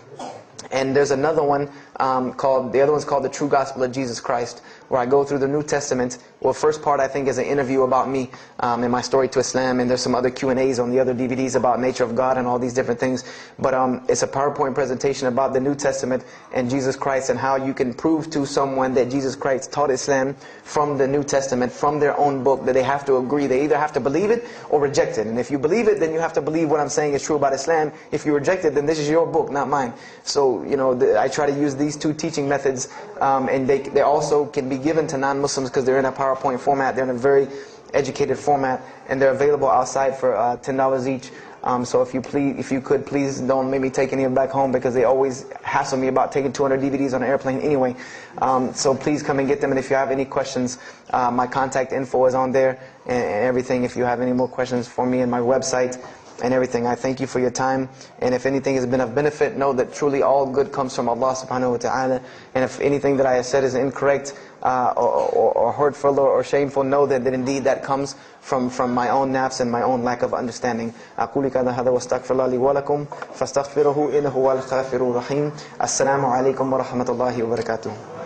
And there's another one the other one's called The True Gospel of Jesus Christ, where I go through the New Testament. Well, first part I think is an interview about me and my story to Islam, and there's some other Q&As on the other DVDs about nature of God and all these different things. But it's a PowerPoint presentation about the New Testament and Jesus Christ, and how you can prove to someone that Jesus Christ taught Islam from the New Testament, from their own book, that they have to agree. They either have to believe it or reject it. And if you believe it, then you have to believe what I'm saying is true about Islam. If you reject it, then this is your book, not mine. So, I try to use these 2 teaching methods, and they also can be given to non-Muslims because they're in a PowerPoint format. They're in a very educated format, and they're available outside for $10 each. So if you could, please don't make me take any of them back home, because they always hassle me about taking 200 DVDs on an airplane anyway. So please come and get them. And if you have any questions, my contact info is on there and everything. If you have any more questions for me, and my website and everything. I thank you for your time, and if anything has been of benefit, know that truly all good comes from Allah subhanahu wa ta'ala. And if anything that I have said is incorrect or hurtful or shameful, know that indeed that comes from my own nafs and my own lack of understanding. أقول هذا واستغفر الله لي ولكم فاستغفروه إنه هو الغفور الرحيم. السلام عليكم ورحمة الله وبركاته.